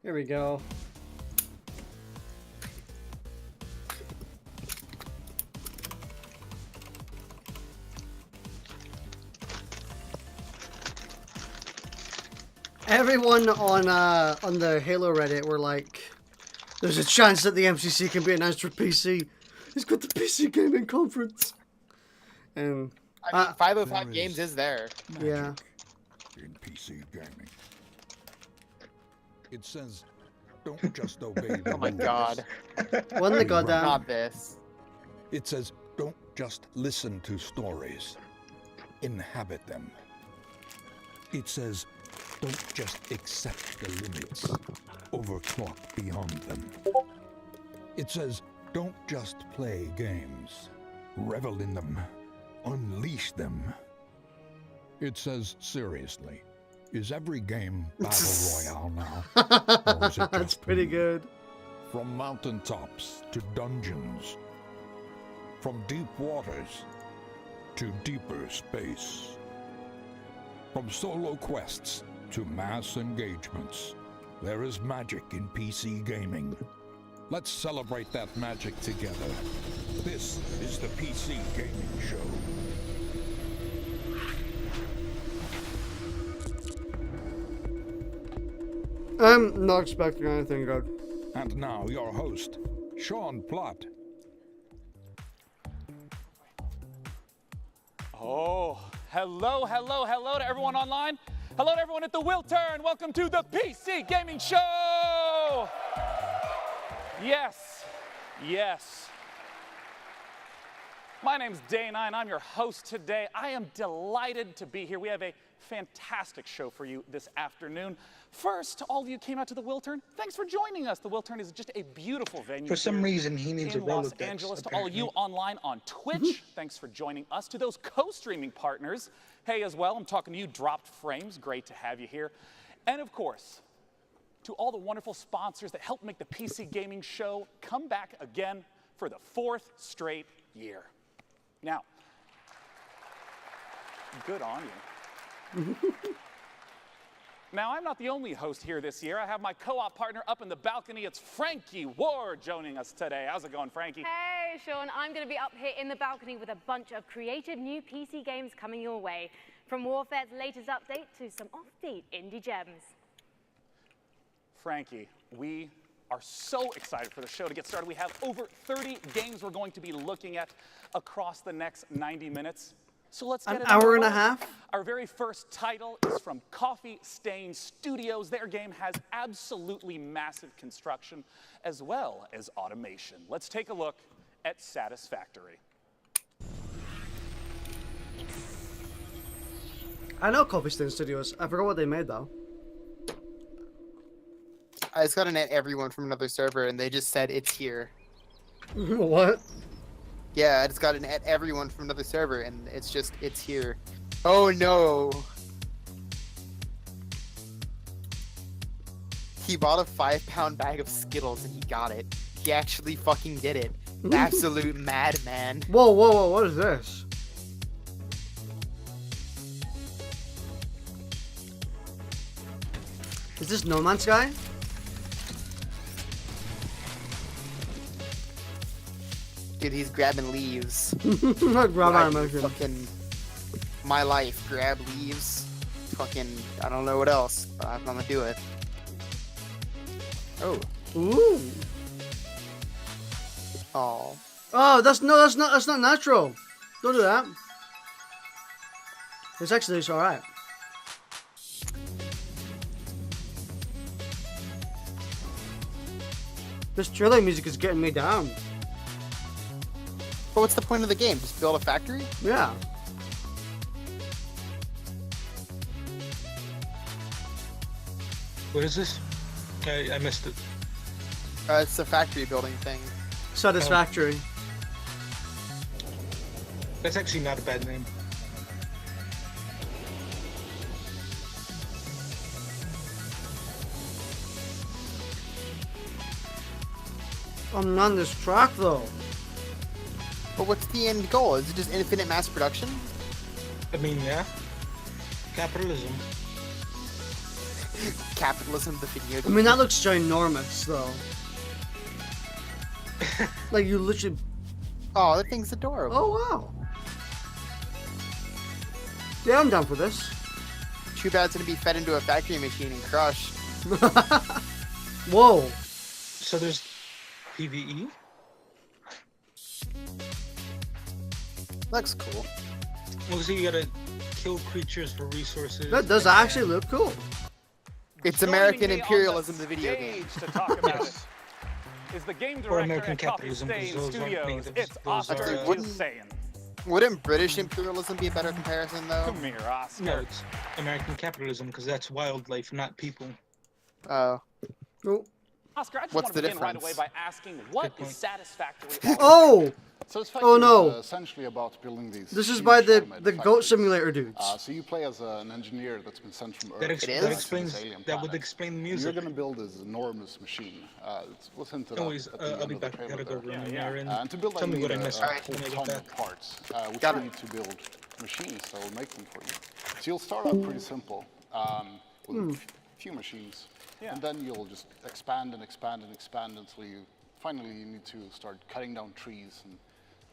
Here we go. Everyone on the Halo Reddit were like, "There's a chance that the MCC can be announced for PC. It's got the PC Gaming Conference." And I mean, 505 Games is there. Yeah. In PC gaming, it says, "Don't just obey the Oh my rules." god. When the goddamn. Not this. It says, "Don't just listen to stories. Inhabit them." It says, "Don't just accept the limits. Overclock beyond them." It says, "Don't just play games. Revel in them. Unleash them." It says, seriously, is every game Battle Royale now? Or is it That's just pretty me? good. From mountaintops to dungeons. From deep waters to deeper space. From solo quests to mass engagements. There is magic in PC gaming. Let's celebrate that magic together. This is the PC Gaming Show. I'm not expecting anything good. And now your host, Sean Platt. Oh, hello to everyone online. Hello to everyone at the Will Turn. Welcome to the PC Gaming Show. Yes. My name's Dana, and I'm your host today. I am delighted to be here. We have a fantastic show for you this afternoon. First, to all of you who came out to the Will Turn, thanks for joining us. The Will Turn is just a beautiful venue. For some here reason, he needs a in Los Rolodex, Angeles. To all of you apparently. online on Twitch, thanks for joining us. To those co-streaming partners, hey as well, I'm talking to you, Dropped Frames. Great to have you here. And of course, to all the wonderful sponsors that help make the PC Gaming Show come back again for the 4th straight year. Now, good on you. Now, I'm not the only host here this year. I have my co-op partner up in the balcony. It's Frankie Ward joining us today. How's it going, Frankie? Hey, Sean. I'm going to be up here in the balcony with a bunch of creative new PC games coming your way. From Warfare's latest update to some offbeat indie gems. Frankie, we are so excited for the show to get started. We have over 30 games we're going to be looking at across the next 90 minutes. So let's get An it hour and a underway. half? Our very first title is from Coffee Stain Studios. Their game has absolutely massive construction as well as automation. Let's take a look at Satisfactory. I know Coffee Stain Studios. I forgot what they made though. I just got to net everyone from another server, and they just said it's here. What? Yeah, I just got to net everyone from another server, and it's here. Oh no! He bought a 5-pound bag of Skittles, and he got it. He actually fucking did it. Absolute madman. Whoa, what is this? Is this No Man's Sky? Dude, he's grabbing leaves. Grab Right, animation. fucking my life. Grab leaves. Fucking, I don't know what else, but I'm gonna do it. Oh. Ooh. Oh. Oh, that's not natural. Don't do that. It's alright. This trailer music is getting me down. But what's the point of the game? Just build a factory? Yeah. What is this? I missed it. It's a factory building thing. Satisfactory. That's actually not a bad name. I'm on this track though. But what's the end goal? Is it just infinite mass production? I mean, yeah. Capitalism. Capitalism, the video I game. mean, that looks ginormous, though. Like, you literally... Oh, that thing's adorable. Oh, wow. Yeah, I'm down for this. Too bad it's gonna be fed into a factory machine and crushed. Whoa. So there's PvE? Looks cool. Well, so you gotta kill creatures for resources. That does and- actually look cool. It's Joining American me on imperialism, the video game. stage to talk about it is the game director American at Coffee capitalism, Stain 'cause those aren't Studios. natives. It's Those Oscar are, wouldn't- Hussein. Wouldn't British imperialism be a better comparison, though? Come here, Oscar. No, it's American capitalism because that's wildlife, not people. Oh. Oh. Oscar, I just What's want to the begin right difference? away by asking, what Good is point. Satisfactory all about? Oh! Satisfactory Oh, no. is essentially about building these. This is huge by the automated goat factories. simulator dudes. So you play as an engineer that's been sent from Earth. That, ex- It that is? explains. to this alien That would planet. explain the You're music. going to build this enormous machine. It was hinted Anyways, at the I'll end be of the back. I trailer gotta go there. run in Yeah, there and And to build tell that, me you what I need missed a Alright. whole when I get ton back. of parts, which Got you it. need to build machines that will make them for you. So you'll start out pretty simple with a few machines, Yeah. and then you'll just expand and expand and expand until you finally need to start cutting down trees and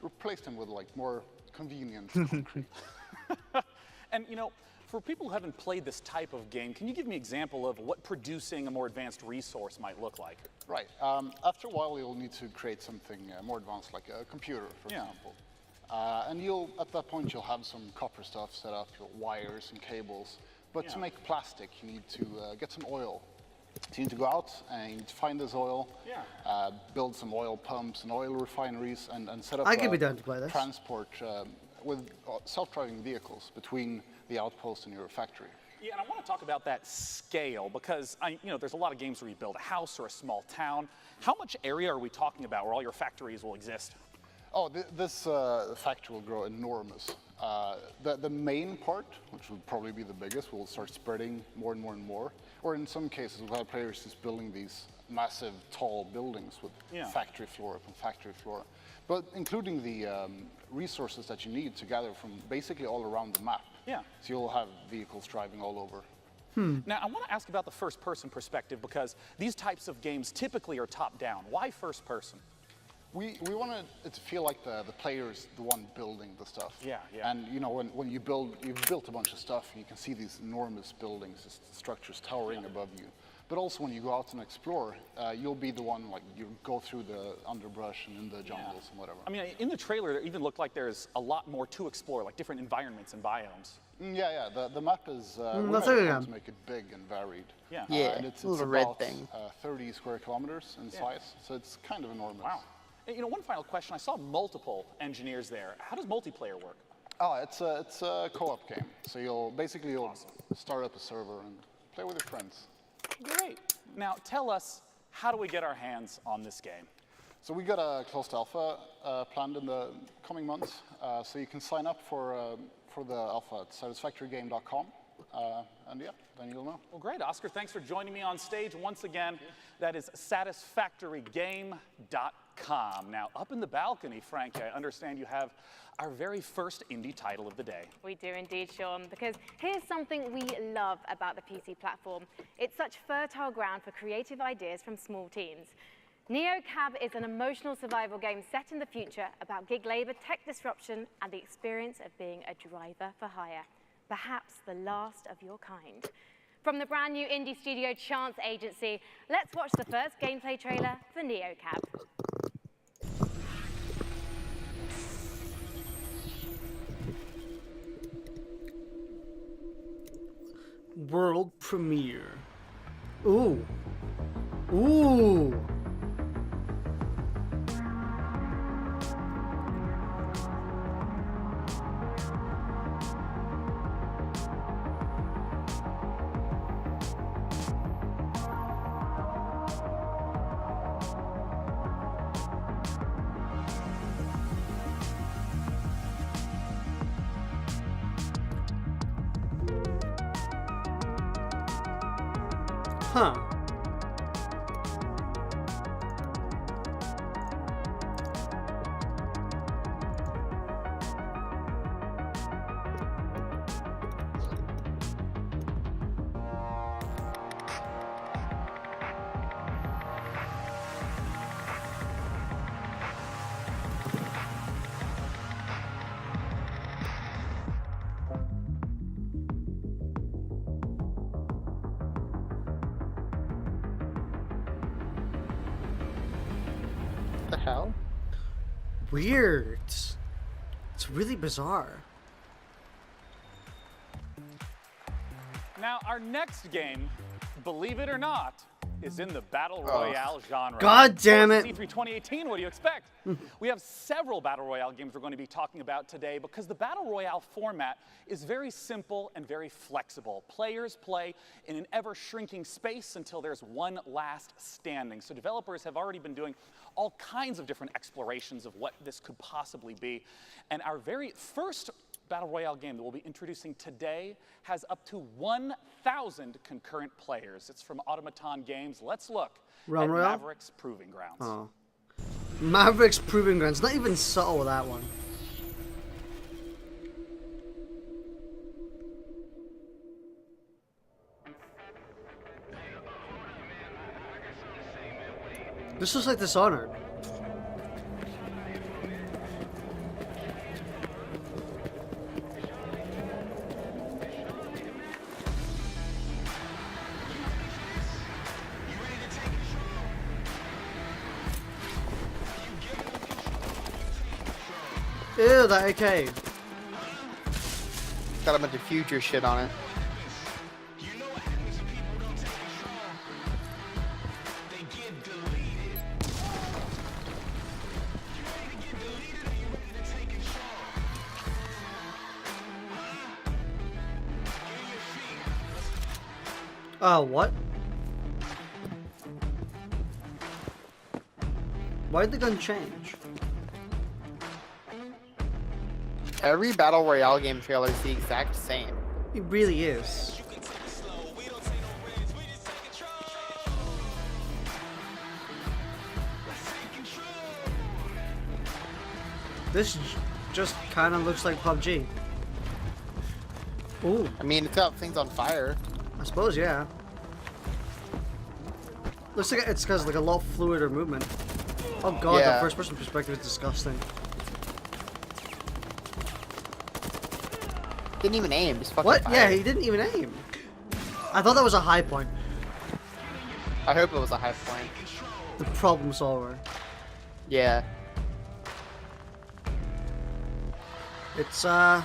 replace them with like more convenient concrete. And, you know, for people who haven't played this type of game, can you give me an example of what producing a more advanced resource might look like? Right. After a while, you'll need to create something more advanced, like a computer, for Yeah. example. And at that point, you'll have some copper stuff set up, your wires and cables. But Yeah. to make plastic, you need to get some oil. So you need to go out and you need to find this oil, Yeah. build some oil pumps and oil refineries, and set up I could be down to play this. transport with self-driving vehicles between the outpost and your factory. Yeah, and I want to talk about that scale because there's a lot of games where you build a house or a small town. How much area are we talking about where all your factories will exist? Oh, this factory will grow enormous. The main part, which will probably be the biggest, will start spreading more and more and more. Or in some cases, we'll have players just building these massive, tall buildings with Yeah. factory floor upon factory floor. But including the resources that you need to gather from basically all around the map. Yeah. So you'll have vehicles driving all over. Now, I want to ask about the first-person perspective because these types of games typically are top-down. Why first-person? We wanted it to feel like the player's the one building the stuff. Yeah, yeah. And when you've built a bunch of stuff, you can see these enormous buildings, just structures towering above you. But also when you go out and explore, you'll be the one, like, you go through the underbrush and in the jungles and whatever. I mean, in the trailer, it even looked like there's a lot more to explore, like different environments and biomes. Yeah. The map is, we that's made okay, it yeah. to make it big and varied. Yeah. Yeah, And it's little red about thing. 30 square kilometers in size, so it's kind of enormous. Wow. And, one final question. I saw multiple engineers there. How does multiplayer work? Oh, it's a co-op game. So you'll start up a server and play with your friends. Great. Now, tell us, how do we get our hands on this game? So we got a closed alpha planned in the coming months. So you can sign up for the alpha at satisfactorygame.com. And yeah, then you'll know. Well, great. Oscar, thanks for joining me on stage once again. That is satisfactorygame.com. Now, up in the balcony, Frankie, I understand you have our very first indie title of the day. We do indeed, Sean, because here's something we love about the PC platform. It's such fertile ground for creative ideas from small teams. NeoCab is an emotional survival game set in the future about gig labor, tech disruption, and the experience of being a driver for hire. Perhaps the last of your kind. From the brand new indie studio Chance Agency, let's watch the first gameplay trailer for NeoCab. World premiere. Ooh. Ooh. Huh. How? Weird. It's really bizarre. Now, our next game, believe it or not, is in the Battle Royale genre. God damn it. E3 2018, what do you expect? We have several Battle Royale games we're going to be talking about today because the Battle Royale format is very simple and very flexible. Players play in an ever-shrinking space until there's one last standing. So developers have already been doing all kinds of different explorations of what this could possibly be. And our very first Battle Royale game that we'll be introducing today has up to 1,000 concurrent players. It's from Automaton Games. Let's look at Royale? Mavericks Proving Grounds. Oh. Mavericks Proving Grounds. Not even subtle with that one. This looks like Dishonored. Ew, that AK. Got a bunch of future shit on it. What? Why did the gun change? Every Battle Royale game trailer is the exact same. It really is. This just kind of looks like PUBG. Ooh, I mean, it's got things on fire. I suppose, yeah. Looks like it's because like a lot fluider movement. Oh god, Yeah. the first-person perspective is disgusting. Didn't even aim, just fucking What? fired. Yeah, he didn't even aim. I thought that was a high point. I hope it was a high point. The problem solver. Yeah. It's a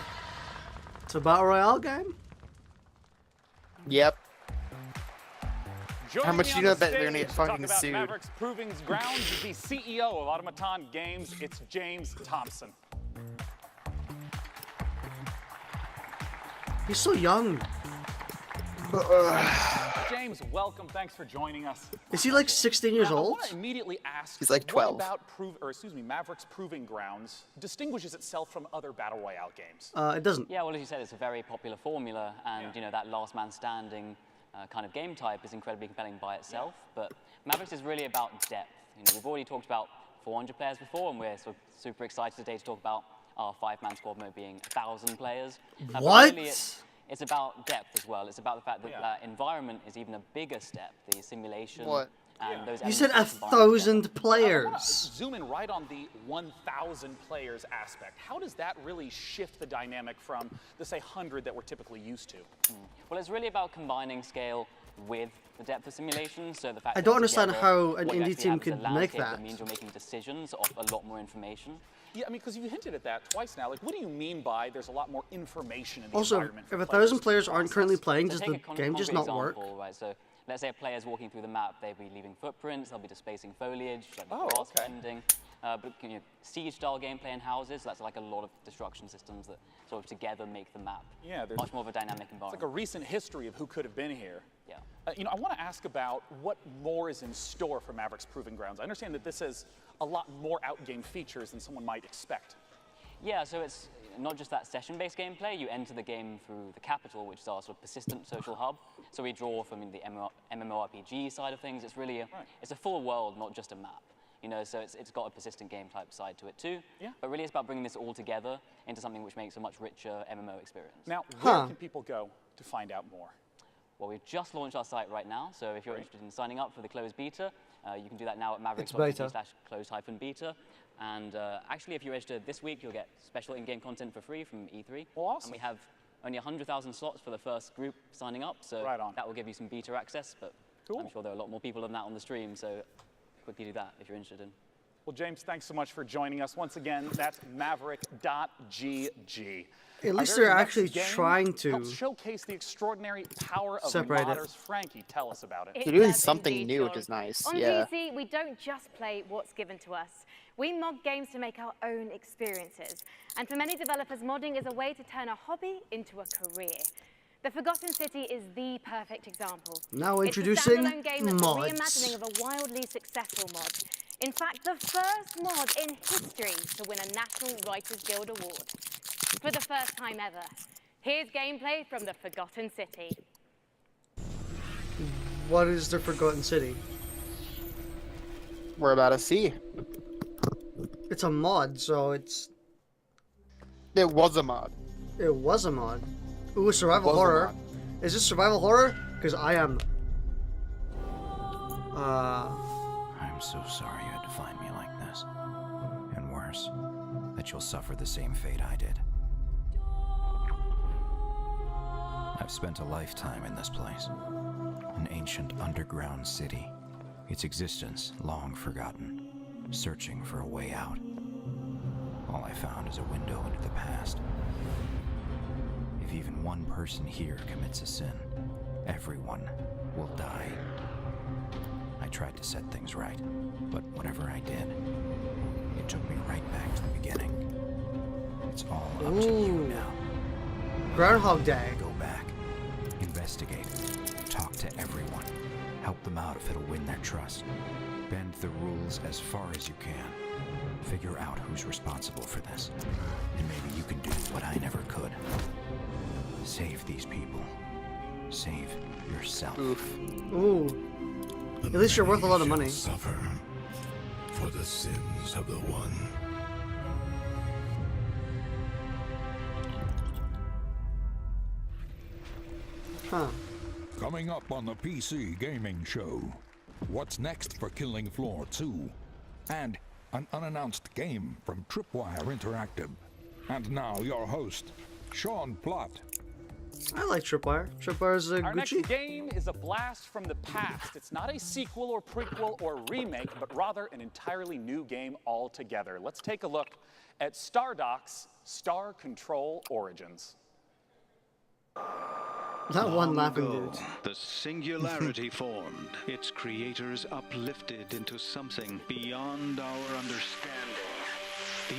battle royale game. Yep. Joining How much me do on you know the that they're gonna stage get to talk fucking about sued? Mavericks Proving Grounds is the CEO of Automaton Games. It's James Thompson. He's so young. James, welcome. Thanks for joining us. Is he like 16 years Now, I old? want to immediately ask, He's like 12. what about Mavericks Proving Grounds distinguishes itself from other Battle Royale games? It doesn't. Yeah, well, as you said, it's a very popular formula, and you know that last man standing kind of game type is incredibly compelling by itself. But Mavericks is really about depth. You know, we've already talked about 400 players before, and we're sort of super excited today to talk about our 5-man squad mode being 1,000 players. But What? really it's about depth as well. It's about the fact that that environment is even a bigger step, the simulation. What? And those You said elements that combine 1,000 together. I wanna players. zoom in right on the 1,000 players aspect. How does that really shift the dynamic from the, say, 100 that we're typically used to? Well, it's really about combining scale with the depth of simulation. So the fact I that don't understand together, how an what you indie actually team have is a could make landscape that. means you're making decisions off a lot more information. Yeah, I mean, because you hinted at that twice now. Like, what do you mean by there's a lot more information in the Also, environment? if for 1,000 to players aren't process? currently playing, So does take the a game just concrete not work? example, right? So let's say a player's walking through the map, they'll be leaving footprints, they'll be dispacing foliage, like Oh, grass okay. bending. But you know, siege-style gameplay in houses, that's like a lot of destruction systems that sort of together make the map Yeah, there's much more of a dynamic It's like environment. a recent history of who could have been here. Yeah. You know, I want to ask about what more is in store for Mavericks Proving Grounds. I understand that this has a lot more out-game features than someone might expect. Yeah, so it's not just that session-based gameplay. You enter the game through the capital, which is our sort of persistent social hub. So we draw from the MMORPG side of things. It's really it's a full world, not just a map. You know, so it's got a persistent game type side to it too. Yeah. But really, it's about bringing this all together into something which makes a much richer MMO experience. Now, where can people go to find out more? Well, we've just launched our site right now, so if you're interested in signing up for the closed beta, you can do that now at beta. mavericks.com/closed-beta. And actually, if you register this week, you'll get special in-game content for free from E3. Well, awesome. And we have only 100,000 slots for the first group signing up, so Right on. that will give you some beta access, but Cool. I'm sure there are a lot more people than that on the stream, so quickly do that if you're interested in. Well, James, thanks so much for joining us. Once again, that's Maverick.gg. At least Our very they're next actually game trying to helps showcase the extraordinary power of separate it. modders. Frankie, tell us about it. It They're doing does something indeed, new, Sean. which is nice. On Yeah. PC, we don't just play what's given to us. We mod games to make our own experiences. And for many developers, modding is a way to turn a hobby into a career. The Forgotten City is the perfect example. Now It's introducing a standalone game that's mods. a reimagining of a wildly successful mod. In fact, the first mod in history to win a National Writers Guild Award. For the first time ever, here's gameplay from the Forgotten City. What is the Forgotten City? We're about to see. It's a mod, so it's... It was a mod. It was a mod. Ooh, survival Was a horror. mod. Is this survival horror? Because I am... I'm so sorry you had to find me like this. And worse, that you'll suffer the same fate I did. I've spent a lifetime in this place. An ancient underground city. Its existence long forgotten. Searching for a way out. All I found is a window into the past. If even one person here commits a sin, everyone will die. I tried to set things right, but whatever I did, it took me right back to the beginning. It's all up to you now. Groundhog Day. Go back, investigate, talk to everyone, help them out if it'll win their trust. Bend the rules as far as you can. Figure out who's responsible for this. And maybe you can do what I never could. Save these people. Save yourself. Ooh. At least you're worth a lot of money. Suffer for the sins of the one. Huh. Coming up on the PC Gaming Show, what's next for Killing Floor 2? And an unannounced game from Tripwire Interactive. And now your host, Sean Plott. I like Tripwire. Tripwire's a Our next Gucci. game is a blast from the past. It's not a sequel or prequel or remake, but rather an entirely new game altogether. Let's take a look at Stardoc's Star Control Origins. That one laughing dude. The singularity formed, its creators uplifted into something beyond our understanding.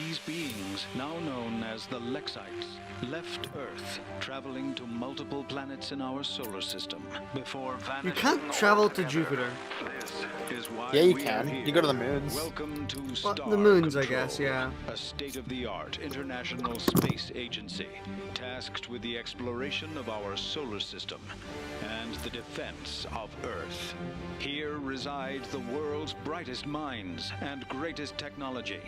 These beings, now known as the Lexites, left Earth, traveling to multiple planets in our solar system before vanishing. You can't travel to Jupiter. This is why Yeah, you we can. are here. You go to the moons. Welcome to Well, Star the moons, I Control, guess, yeah. a state-of-the-art international space agency tasked with the exploration of our solar system and the defense of Earth. Here resides the world's brightest minds and greatest technology,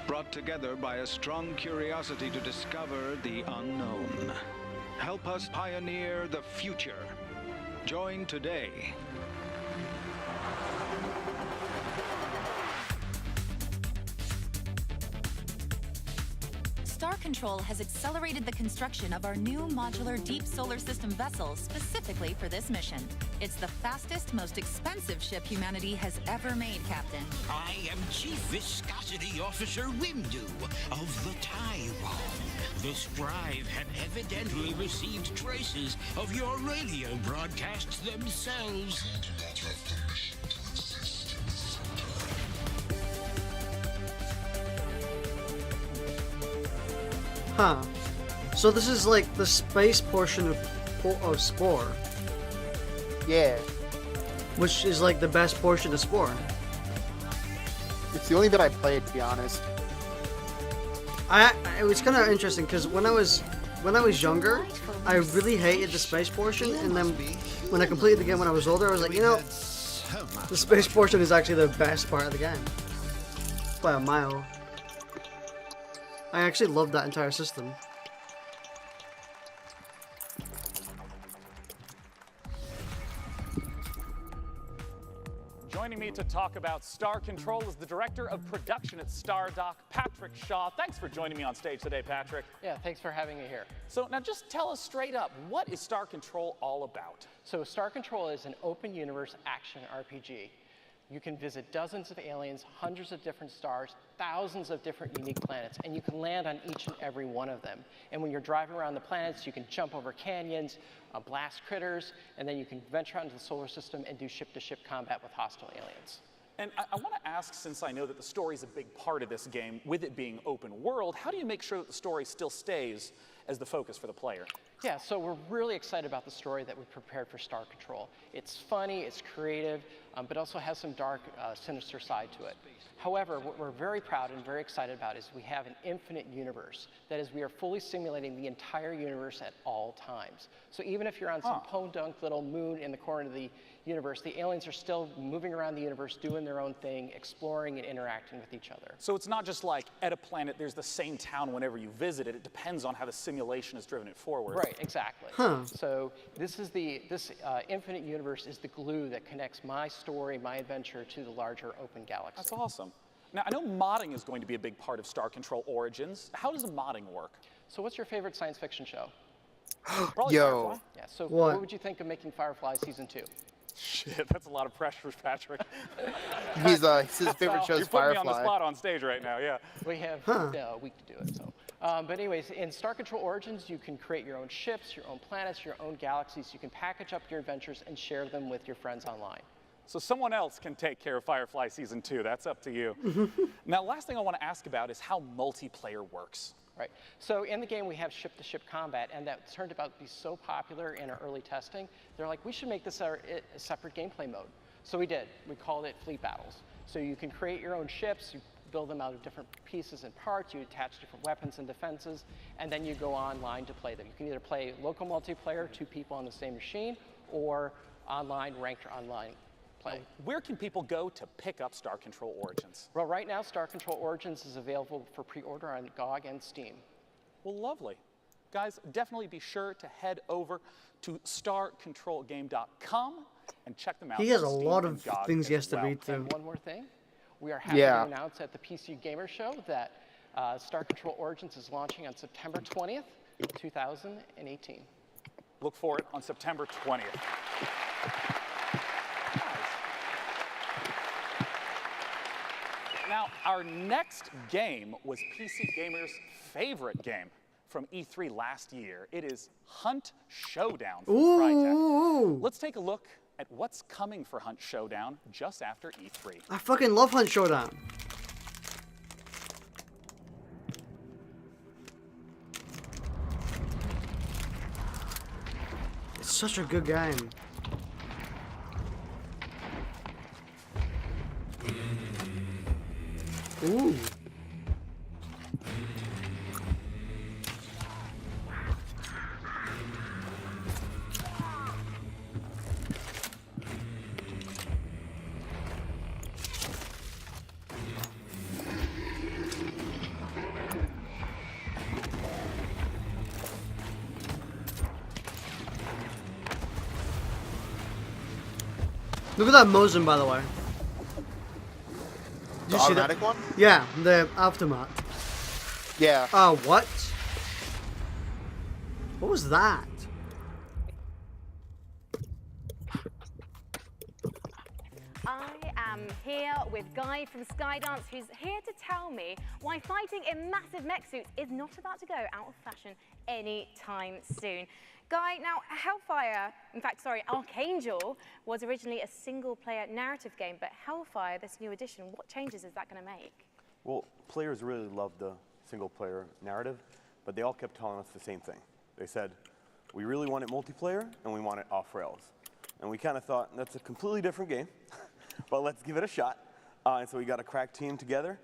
brought together by a strong curiosity to discover the unknown. Help us pioneer the future. Join today. Star Control has accelerated the construction of our new modular deep solar system vessel specifically for this mission. It's the fastest, most expensive ship humanity has ever made, Captain. I am Chief Viscosity Officer Windu of the Tyrone. The Scribe have evidently received traces of your radio broadcasts themselves. Huh. So this is like the space portion of Spore, Yeah. which is like the best portion of Spore. It's the only bit I played, to be honest. It was kind of interesting because when I was younger, I really hated the space portion, and then when I completed the game when I was older, I was like, you know, the space portion is actually the best part of the game by a mile. I actually loved that entire system. Joining me to talk about Star Control is the Director of Production at Stardock, Patrick Shaw. Thanks for joining me on stage today, Patrick. Yeah, thanks for having me here. So now just tell us straight up, what is Star Control all about? So Star Control is an open universe action RPG. You can visit dozens of aliens, hundreds of different stars, thousands of different unique planets, and you can land on each and every one of them. And when you're driving around the planets, you can jump over canyons, blast critters, and then you can venture out into the solar system and do ship-to-ship combat with hostile aliens. And I want to ask, since I know that the story is a big part of this game, with it being open world, how do you make sure that the story still stays as the focus for the player? Yeah, so we're really excited about the story that we prepared for Star Control. It's funny, it's creative, but also has some dark, sinister side to it. However, what we're very proud and very excited about is we have an infinite universe. That is, we are fully simulating the entire universe at all times. So even if you're on some podunk little moon in the corner of the universe, the aliens are still moving around the universe, doing their own thing, exploring and interacting with each other. So it's not just like at a planet, there's the same town whenever you visit it. It depends on how the simulation has driven it forward. Right, exactly. So this is this infinite universe is the glue that connects my story, my adventure, to the larger open galaxy. That's awesome. Now, I know modding is going to be a big part of Star Control Origins. How does the modding work? So what's your favorite science fiction show? Probably Firefly. Yeah, so what would you think of making Firefly Season 2? Shit, that's a lot of pressure, Patrick. His favorite show is Firefly. You're putting me on the spot on stage right now, yeah. We have a week to do it, so. But anyways, in Star Control Origins, you can create your own ships, your own planets, your own galaxies. You can package up your adventures and share them with your friends online. So someone else can take care of Firefly Season 2. That's up to you. Now, last thing I want to ask about is how multiplayer works. Right. So in the game, we have ship-to-ship combat, and that turned out to be so popular in our early testing. They're like, we should make this a separate gameplay mode. So we did. We called it Fleet Battles. So you can create your own ships. You build them out of different pieces and parts. You attach different weapons and defenses, and then you go online to play them. You can either play local multiplayer, 2 people on the same machine, or online, ranked online play. Where can people go to pick up Star Control Origins? Well, right now, Star Control Origins is available for pre-order on GOG and Steam. Well, lovely. Guys, definitely be sure to head over to starcontrolgame.com and check them out. He has a lot of things he has to read through. And one more thing. We are happy to announce at the PC Gamer Show that Star Control Origins is launching on September 20th, 2018. Look for it on September 20th. Now, our next game was PC Gamer's favorite game from E3 last year. It is Hunt Showdown from Crytek. Let's take a look at what's coming for Hunt Showdown just after E3. I fucking love Hunt Showdown. It's such a good game. Ooh. Look at that Mosin, by the way. The automatic one? Yeah, the Aftermath. Yeah. Oh, what? What was that? I am here with Guy from Skydance, who's here to tell me why fighting in massive mech suits is not about to go out of fashion anytime soon. Guy, now Hellfire, in fact, sorry, Archangel was originally a single-player narrative game, but Hellfire, this new edition, what changes is that going to make? Well, players really loved the single-player narrative, but they all kept telling us the same thing. They said, we really want it multiplayer, and we want it off-rails. And we kind of thought, that's a completely different game, but let's give it a shot. And so we got a crack team together.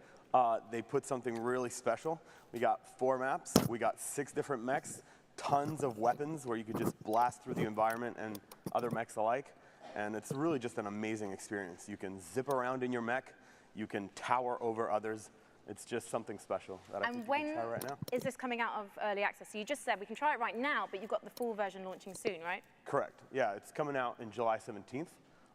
They put something really special. We got 4 maps. We got 6 different mechs. Tons of weapons where you could just blast through the environment and other mechs alike. And it's really just an amazing experience. You can zip around in your mech. You can tower over others. It's just something special that I think you can try right now. Is this coming out of early access? So you just said we can try it right now, but you've got the full version launching soon, right? Correct. Yeah, it's coming out in July 17th.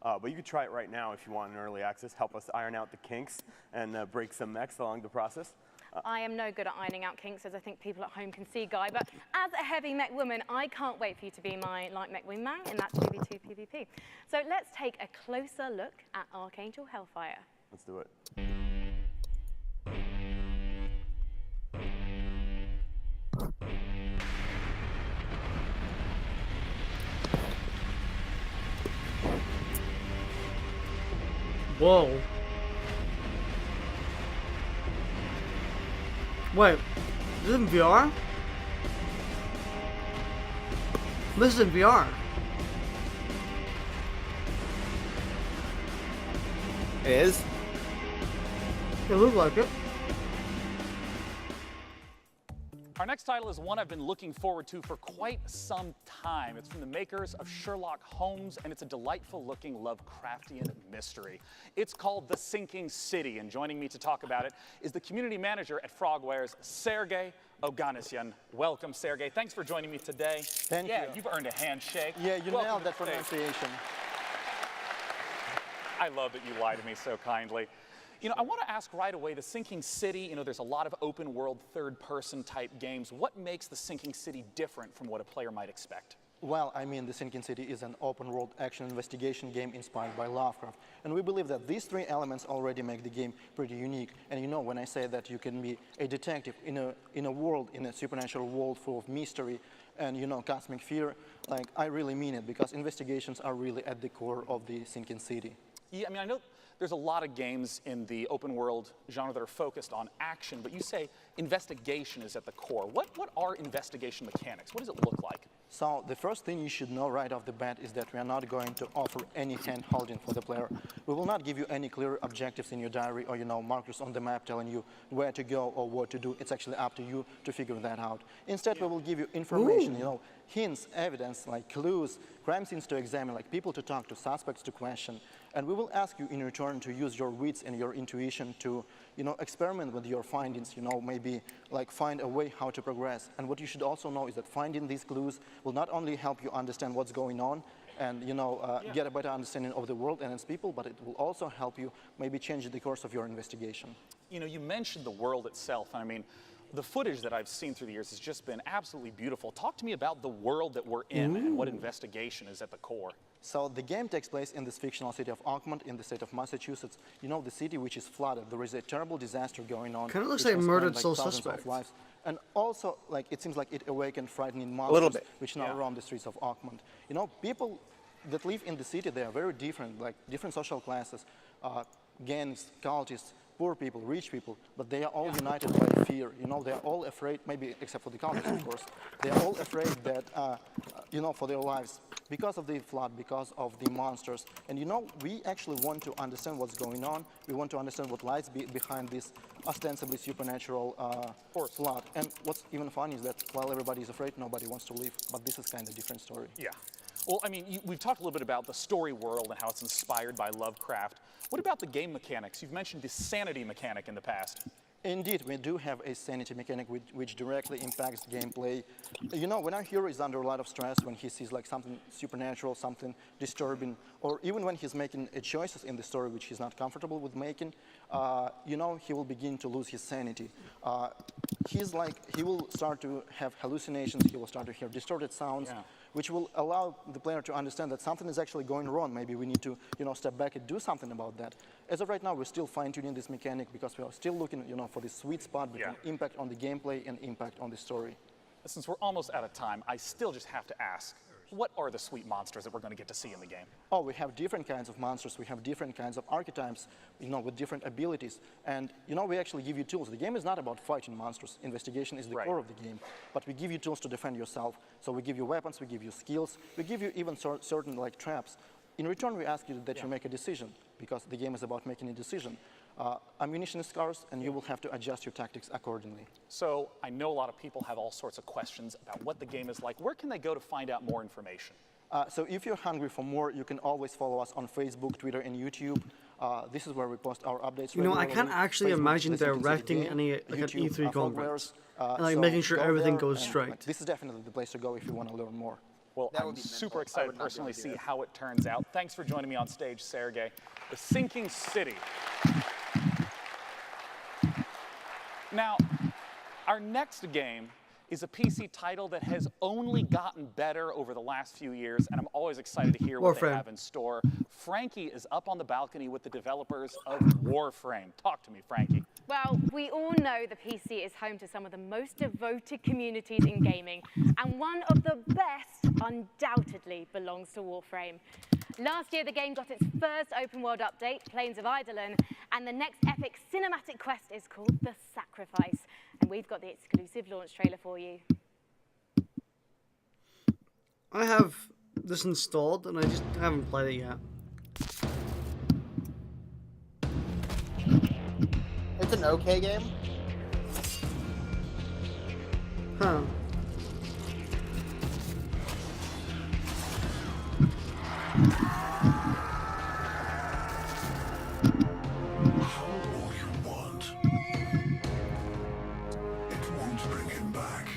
But you can try it right now if you want an early access. Help us iron out the kinks and break some mechs along the process. I am no good at ironing out kinks, as I think people at home can see, Guy, but as a heavy mech woman, I can't wait for you to be my light mech wingman in that 2v2 PvP. So let's take a closer look at Archangel Hellfire. Let's do it. Whoa. Wait, is this in VR? This is in VR. It is? It looks like it. Our next title is one I've been looking forward to for quite some time. It's from the makers of Sherlock Holmes, and it's a delightful looking Lovecraftian mystery. It's called The Sinking City, and joining me to talk about it is the community manager at Frogwares, Sergey Oganessian. Welcome, Sergey. Thanks for joining me today. Thank you. Yeah, you've earned a handshake. Yeah, you Welcome nailed that to the stage. pronunciation. I love that you lie to me so kindly. You know, I want to ask right away, The Sinking City, you know, there's a lot of open world, third-person type games. What makes The Sinking City different from what a player might expect? Well, I mean, The Sinking City is an open-world action investigation game inspired by Lovecraft. And we believe that these three elements already make the game pretty unique. And you know, when I say that you can be a detective in a world, in a supernatural world full of mystery and, you know, cosmic fear, like, I really mean it, because investigations are really at the core of The Sinking City. Yeah, I mean, I know there's a lot of games in the open world genre that are focused on action, but you say investigation is at the core. What are investigation mechanics? What does it look like? So the first thing you should know right off the bat is that we are not going to offer any hand-holding for the player. We will not give you any clear objectives in your diary or, you know, markers on the map telling you where to go or what to do. It's actually up to you to figure that out. Instead, we will give you information, you know, hints, evidence, like clues, crime scenes to examine, like people to talk to, suspects to question. And we will ask you in return to use your wits and your intuition to, you know, experiment with your findings, you know, maybe like find a way how to progress. And what you should also know is that finding these clues will not only help you understand what's going on and, you know, get a better understanding of the world and its people, but it will also help you maybe change the course of your investigation. You know, you mentioned the world itself. I mean, the footage that I've seen through the years has just been absolutely beautiful. Talk to me about the world that we're in and what investigation is at the core. So the game takes place in this fictional city of Oakmont in the state of Massachusetts. You know, the city which is flooded. There is a terrible disaster going on. Kind of looks like Murdered Soul thousands Suspect. of lives. And also, like, it seems like it awakened frightening monsters which now roam the streets of Oakmont. You know, people that live in the city, they are very different, like different social classes, gangs, cultists, poor people, rich people, but they are all united by fear. You know, they are all afraid, maybe except for the cultists, of course. They are all afraid that, you know, for their lives because of the flood, because of the monsters. And, you know, we actually want to understand what's going on. We want to understand what lies behind this ostensibly supernatural flood. And what's even funny is that while everybody is afraid, nobody wants to leave. But this is kind of a different story. Yeah. Well, I mean, we've talked a little bit about the story world and how it's inspired by Lovecraft. What about the game mechanics? You've mentioned the sanity mechanic in the past. Indeed, we do have a sanity mechanic which directly impacts gameplay. You know, when our hero is under a lot of stress, when he sees like something supernatural, something disturbing, or even when he's making choices in the story which he's not comfortable with making, you know, he will begin to lose his sanity. He will start to have hallucinations, he will start to hear distorted sounds, which will allow the player to understand that something is actually going wrong. Maybe we need to, you know, step back and do something about that. As of right now, we're still fine-tuning this mechanic because we are still looking, you know, for the sweet spot between impact on the gameplay and impact on the story. Since we're almost out of time, I still just have to ask, what are the sweet monsters that we're going to get to see in the game? Oh, we have different kinds of monsters. We have different kinds of archetypes, you know, with different abilities. And, you know, we actually give you tools. The game is not about fighting monsters. Investigation is the core of the game. But we give you tools to defend yourself. So we give you weapons, we give you skills, we give you even certain, like, traps. In return, we ask you that you make a decision, because the game is about making a decision. Ammunition is scarce, and you will have to adjust your tactics accordingly. So I know a lot of people have all sorts of questions about what the game is like. Where can they go to find out more information? So if you're hungry for more, you can always follow us on Facebook, Twitter, and YouTube. This is where we post our updates. You know, I can't actually imagine directing any like an E3 conference and like making sure everything goes straight. This is definitely the place to go if you want to learn more. Well, I'm super excited to personally see how it turns out. Thanks for joining me on stage, Sergey. The Sinking City. Now, our next game is a PC title that has only gotten better over the last few years, and I'm always excited to hear what they Warframe. have in store. Frankie is up on the balcony with the developers of Warframe. Talk to me, Frankie. Well, we all know the PC is home to some of the most devoted communities in gaming, and one of the best undoubtedly belongs to Warframe. Last year, the game got its first open-world update, Plains of Eidolon, and the next epic cinematic quest is called The Sacrifice, and we've got the exclusive launch trailer for you. I have this installed, and I just haven't played it yet. It's an okay game. Huh. All you want. It won't bring him back.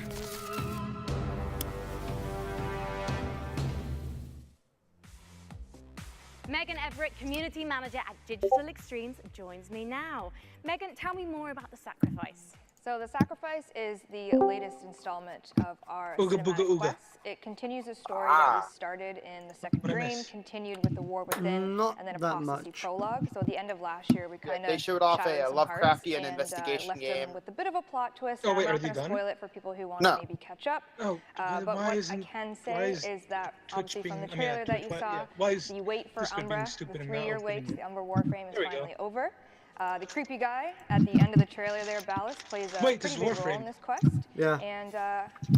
Megan Everett, Community Manager at Digital Extremes, joins me now. Megan, tell me more about The Sacrifice. So The Sacrifice is the latest installment of our cinematic quest. It continues a story that we started in The Second Dream, continued with The War Within, and then Apostasy Prologue. So at the end of last year, we kind of they showed off a Lovecraftian investigation left game them with a bit of a plot twist. Oh, I'm wait, not are they going to done? spoil it for people who want to maybe catch up. Oh, but what I can say is that obviously from the trailer that you saw, the wait for Umbra, the 3-year wait to the Umbra Warframe is finally over. The creepy guy at the end of the trailer there, Ballast, plays a pretty big role in this quest. Yeah. And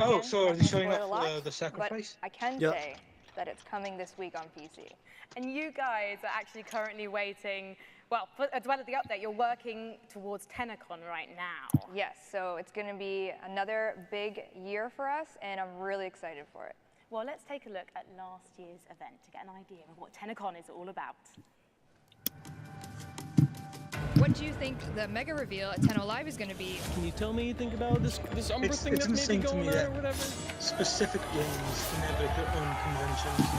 Oh, again, so are not they gonna showing spoil a off lot, the Sacrifice? But I can say that it's coming this week on PC. And you guys are actually currently waiting, well, as well as the update, you're working towards TennoCon right now. Yes, so it's going to be another big year for us, and I'm really excited for it. Well, let's take a look at last year's event to get an idea of what TennoCon is all about. What do you think the mega reveal at 10 Live is going to be? Can you tell me anything about this Umbra thing It's that's maybe insane to going me on that or whatever? specific games can have like their own conventions.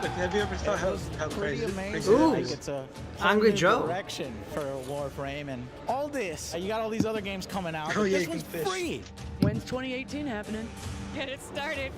Like, have you ever thought how crazy? Amazing. Like it's a whole Angry new Joe. direction for Warframe and all this. You got all these other games coming out. Oh, but yeah, this you one's can fish. free. When's 2018 happening? Get it started.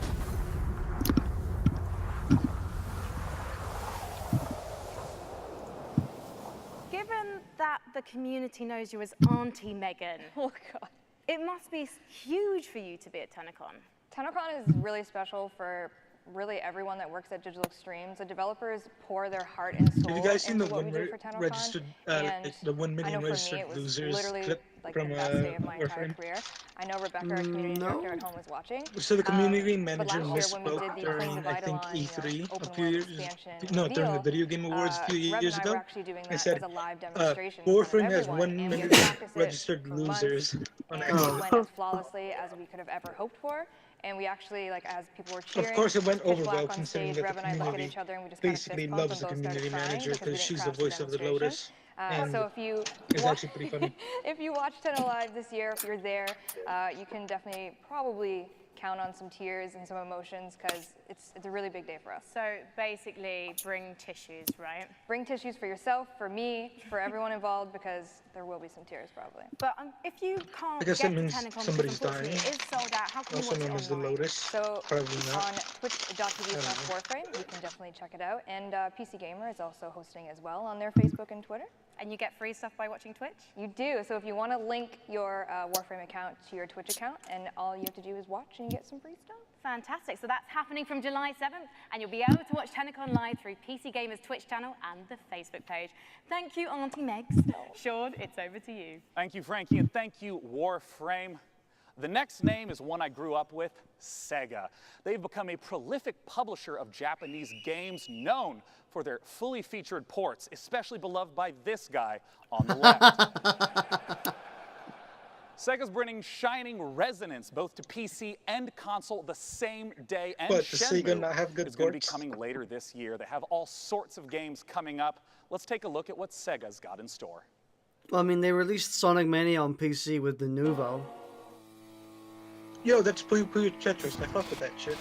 Given that the community knows you as Auntie Megan, Oh, God. it must be huge for you to be at TennoCon. TennoCon is really special for really everyone that works at Digital Extremes. The developers pour their heart and soul Have you guys seen into the what one we did for TennoCon. registered, and like the 1 million I know for me, registered it was losers literally clip like from the best day of my entire Warframe? career. I know Rebecca, our community director at home, was watching. So the community But manager last year when we misspoke did the Plains during, of I think, Eidolon, E3 a open few world years, expansion no, during the reveal, Video Game Awards a few Reb years and I ago. were actually doing They that said, as a live demonstration in front of Warframe has everyone, 1 and we million had practiced it registered for months, losers on and Xbox. it went as flawlessly as we could have ever hoped for. And we actually, like, as people were cheering, Of course, it went pitch over black well, on considering stage, that Reb the and I look at community each other and we just kind of basically fist bump loves and the both started community crying manager because we because didn't she's the crash the voice of the demonstration. Lotus. And So if you it's actually pretty funny. if you watch 10 Alive this year, if you're there, you can definitely probably count on some tears and some emotions because it's a really big day for us. So basically, bring tissues, right? Bring tissues for yourself, for me, for everyone involved, because there will be some tears probably. But if you can't I guess get that means to TennoCon, somebody's because unfortunately dying. it is sold out. How can Also you known watch as it the online? Lotus. So Probably not. on twitch.tv/Warframe, you can definitely check it out. And PC Gamer is also hosting as well on their Facebook and Twitter. And you get free stuff by watching Twitch? You do. So if you want to link your Warframe account to your Twitch account, and all you have to do is watch and you get some free stuff. Fantastic. So that's happening from July 7th, and you'll be able to watch TennoCon live through PC Gamer's Twitch channel and the Facebook page. Thank you, Auntie Megs. Sean, it's over to you. Thank you, Frankie, and thank you, Warframe. The next name is one I grew up with, Sega. They've become a prolific publisher of Japanese games known for their fully featured ports, especially beloved by this guy on the left. Sega's bringing shining resonance both to PC and console the same day, and But does Sega Shenmue not have good is going to be ports? coming later this year. They have all sorts of games coming up. Let's take a look at what Sega's got in store. Well, I mean, they released Sonic Mania on PC with the Nuvo. Yo, that's Puyo Puyo Tetris. I fuck with that shit.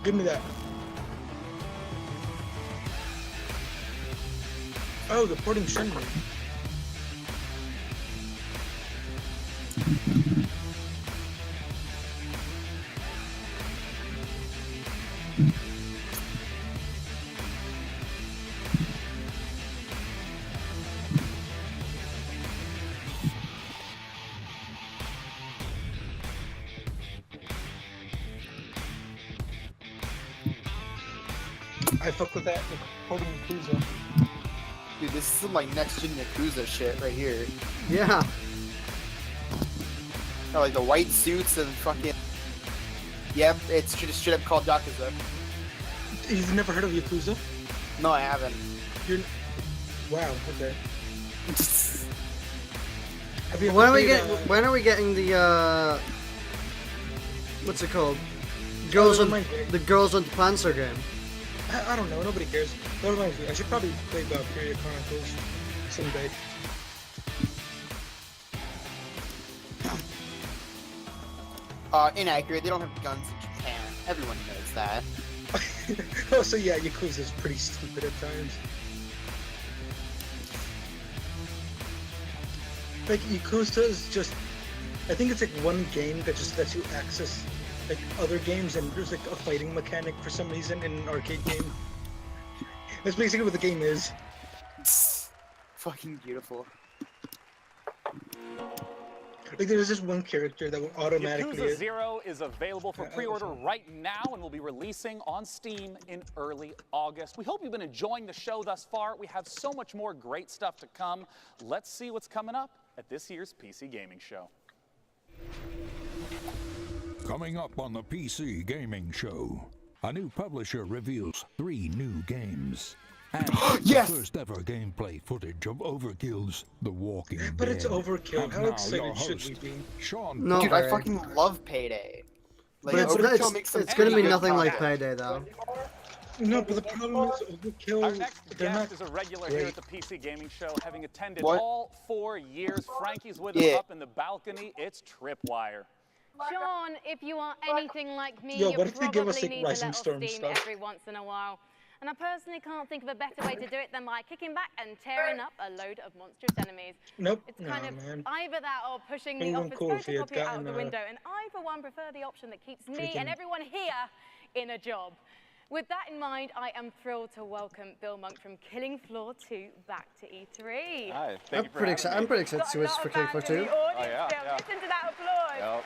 Give me that. Oh, the porting Shenmue. I fuck with that. Porting Yakuza. Dude, this is some like next gen Yakuza shit right here. Yeah. Oh, like the white suits and fucking. Yeah, it's just straight up called Yakuza. You've never heard of Yakuza? No, I haven't. You're. Wow. Okay. When are we getting the what's it called? Girls on the Girls on the Panzer game. I don't know. Nobody cares. That reminds me. I should probably play Period Chronicles someday. Inaccurate. They don't have guns in Japan. Everyone knows that. Oh, so yeah, Yakuza's pretty stupid at times. Like, Yakuza is just... I think it's like one game that just lets you access like other games, and there's like a fighting mechanic for some reason in an arcade game. That's basically what the game is. Fucking beautiful. Like, there's just one character that will automatically... Yakuza 0 is available for pre-order right now and will be releasing on Steam in early August. We hope you've been enjoying the show thus far. We have so much more great stuff to come. Let's see what's coming up at this year's PC Gaming Show. Coming up on the PC Gaming Show, a new publisher reveals 3 new games. And yes! the first ever gameplay footage of Overkill's The Walking Dead. But it's Overkill. And How now excited your should host, we be? Sean. No, dude, I fucking love Payday. Like, but it's gonna be nothing like content. Payday though. No, but the problem is Overkill. Our next They're guest not is a regular great. here at the PC Gaming Show, having attended What? all 4 years. Frankie's with us Yeah. up in the balcony. It's Tripwire. Sean, if you are anything like me, Yo, you what if they probably give us, like, need to Rising let off Storm steam stuff? every once in a while. And I personally can't think of a better way to do it than by kicking back and tearing up a load of monstrous enemies. Nope. It's kind of man. either that or pushing the Would've office been cool if he had photocopy out of gotten, the window. And I, for one, prefer the option that keeps me and freaking- everyone here in a job. With that in mind, I am thrilled to welcome Bill Monk from Killing Floor 2 back to E3. Hi, I'm pretty excited. I'm pretty excited to see what's for Killing Floor 2. Listen to that applause. Yep.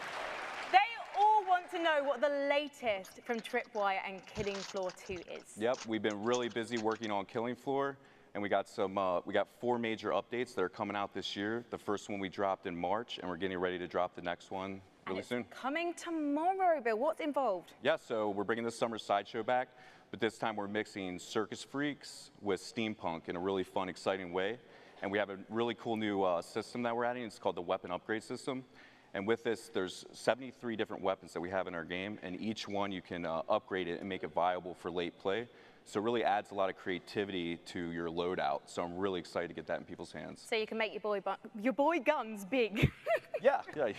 They all want to know what the latest from Tripwire and Killing Floor 2 is. Yep, we've been really busy working on Killing Floor, and we got 4 major updates that are coming out this year. The first one we dropped in March, and we're getting ready to drop the next one really soon. Coming tomorrow, Bill. What's involved? Yeah, so we're bringing the summer sideshow back, but this time we're mixing circus freaks with steampunk in a really fun, exciting way. And we have a really cool new system that we're adding. It's called the Weapon Upgrade System. And with this, there's 73 different weapons that we have in our game, and each one you can upgrade it and make it viable for late play. So it really adds a lot of creativity to your loadout. So I'm really excited to get that in people's hands. So you can make your boy guns big. Yeah. Good.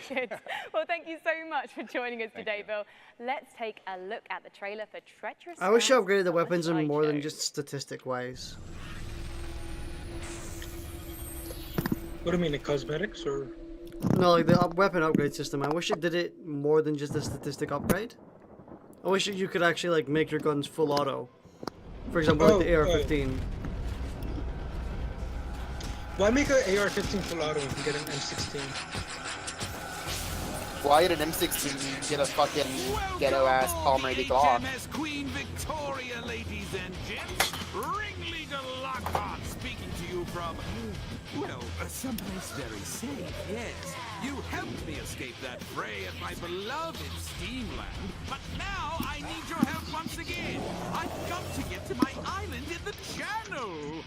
Well, thank you so much for joining us today, Bill. Let's take a look at the trailer for Treacherous. I wish I Sounds upgraded the on weapons in more than Sideshow. just statistic ways. What do you mean, the cosmetics or? No, like the weapon upgrade system. I wish it did it more than just a statistic upgrade. I wish you could actually like make your guns full auto. For example, like the AR-15. Why make an AR-15 full auto if you get an M16? Why get an M16 get a fucking ghetto-ass palm-rated Glock? MS Queen Victoria, ladies and gents. Ringleader Lockhart speaking to you from, well, someplace very safe, yes. You helped me escape that fray at my beloved Steamland, but now I need your help once again. I've got to get to my island in the channel.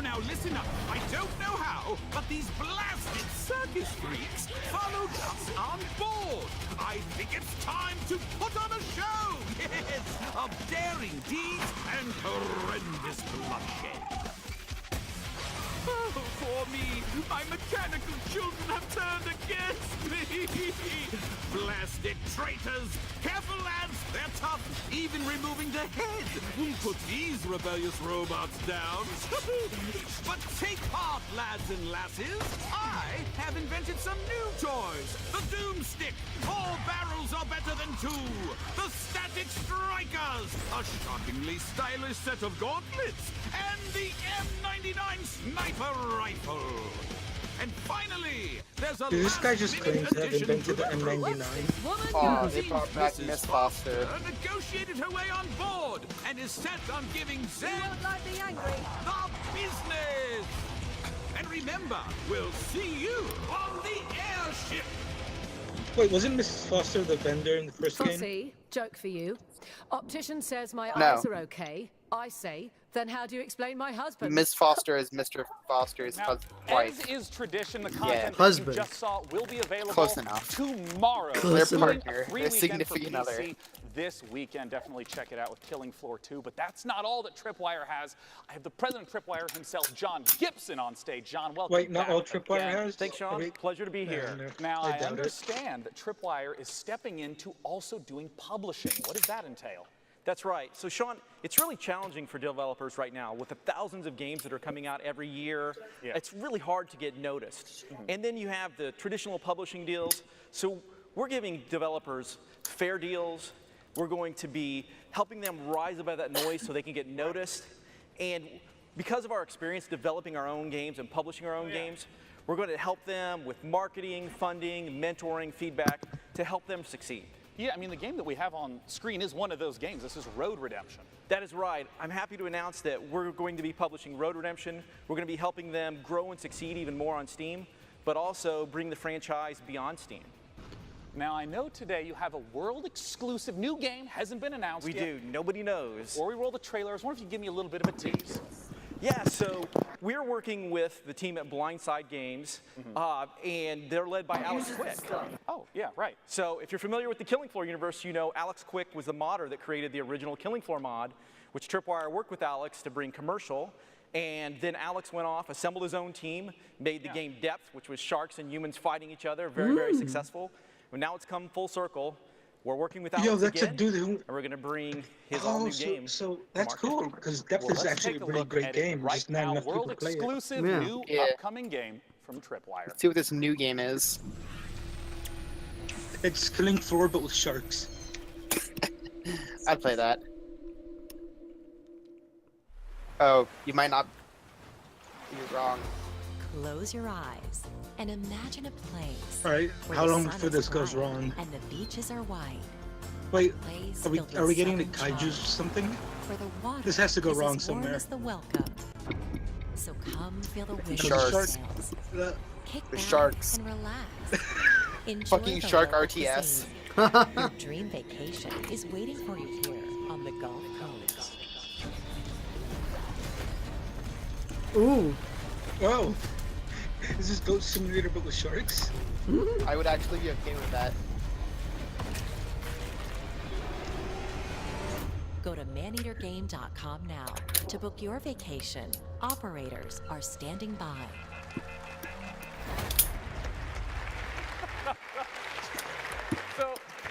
Now, listen up. I don't know how, but these blasted circus freaks followed us on board. I think it's time to put on a show, yes, of daring deeds and horrendous bloodshed. Oh, for me! My mechanical children have turned against me! Blasted traitors! Careful, lads! They're tough! Even removing the head won't put these rebellious robots down! But take heart, lads and lasses! I have invented some new toys! The Doomstick! 4 barrels are better than 2! The Static Strikers! A shockingly stylish set of gauntlets! And the M99 Sniper Rifle! And finally, there's a Dude, this guy just claims to have invented the M99. Oh, they brought back Miss Foster. Negotiated her way on board and is set on giving Zed the business. And remember, we'll see you on the airship. Wait, wasn't Mrs. Foster the vendor in the first game? Fussy, joke for you. Optician says my No. eyes are okay. I say, then how do you explain my husband? Miss Foster is Mr. Foster's wife. As is tradition, the content that Husband. you just saw will be available Close enough. tomorrow. Close Their enough. partner, Free their weekend for significant other. PC this weekend. Definitely check it out with Killing Floor 2. But that's not all that Tripwire has. I have the president of Tripwire himself, John Gibson, on stage. John, welcome. Wait, not back all Tripwire again. has? Thanks, Sean. Pleasure to be here. Now, I I doubt it. understand that Tripwire is stepping into also doing publishing. What does that entail? That's right. So, Sean, it's really challenging for developers right now with the thousands of games that are coming out every year. Yeah. It's really hard to get noticed. And then you have the traditional publishing deals. So we're giving developers fair deals. We're going to be helping them rise above that noise so they can get noticed. And because of our experience developing our own games and publishing our own games, we're going to help them with marketing, funding, mentoring, feedback to help them succeed. Yeah, I mean, the game that we have on screen is one of those games. This is Road Redemption. That is right. I'm happy to announce that we're going to be publishing Road Redemption. We're going to be helping them grow and succeed even more on Steam, but also bring the franchise beyond Steam. Now, I know today you have a world-exclusive new game, hasn't been announced We yet. do. Nobody knows. Before we roll the trailer, I was wondering if you could give me a little bit of a tease. Yeah, so we're working with the team at Blindside Games, and they're led by Alex Quick. Oh, yeah, right. So if you're familiar with the Killing Floor universe, you know Alex Quick was the modder that created the original Killing Floor mod, which Tripwire worked with Alex to bring commercial. And then Alex went off, assembled his own team, made the game Depth, which was sharks and humans fighting each other, very, very successful. And now it's come full circle. We're working with Alex Yo, that's again, a dude who... and we're going to bring his all-new game. So to that's market. cool, because Depth Well, is let's actually take a a really look great at game. Right Just not now, enough people play it. world-exclusive Yeah. new upcoming game from Tripwire. Let's see what this new game is. It's Killing Floor, but with sharks. I'd play that. Oh, you might not be wrong. Close your eyes and imagine a place. Alright, where how the long sun before is this goes bright wrong? And the beaches are white. Wait, Place are we filled with getting the southern kaijus or charm. something? For the water This has to go is wrong as warm somewhere. as the welcome. So come feel the wind Sharks. of sails. Kick The back sharks. and relax. Enjoy Fucking the shark local RTS. cuisine. Your dream vacation is waiting for you here on the Gulf Coast. Ooh. Oh. Is this Goat Simulator but with sharks? I would actually be okay with that. Go to maneatergame.com now to book your vacation. Operators are standing by.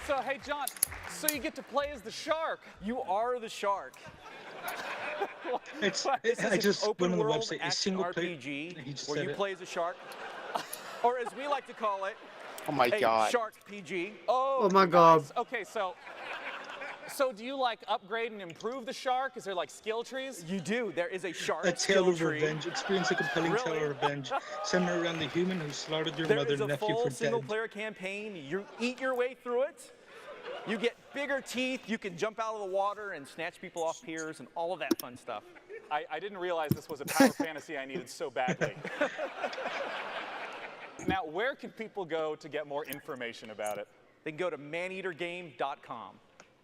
So hey, John, so you get to play as the shark. You are the shark. It's, This is I an just went open on the world website. A action single player. RPG He just where said you it. play as a shark, or as we like to call it, Oh my a god. shark PG. Oh my god. Okay, so do you like upgrade and improve the shark? Is there like skill trees? You do. There is a shark A tale skill of tree. revenge. Experience a compelling tale of revenge. Center around the human who slaughtered your There mother is and a nephew full for dead. single-player campaign. You eat your way through it. You get bigger teeth. You can jump out of the water and snatch people off piers and all of that fun stuff. I didn't realize this was a power fantasy I needed so badly. Now, where can people go to get more information about it? They can go to maneatergame.com.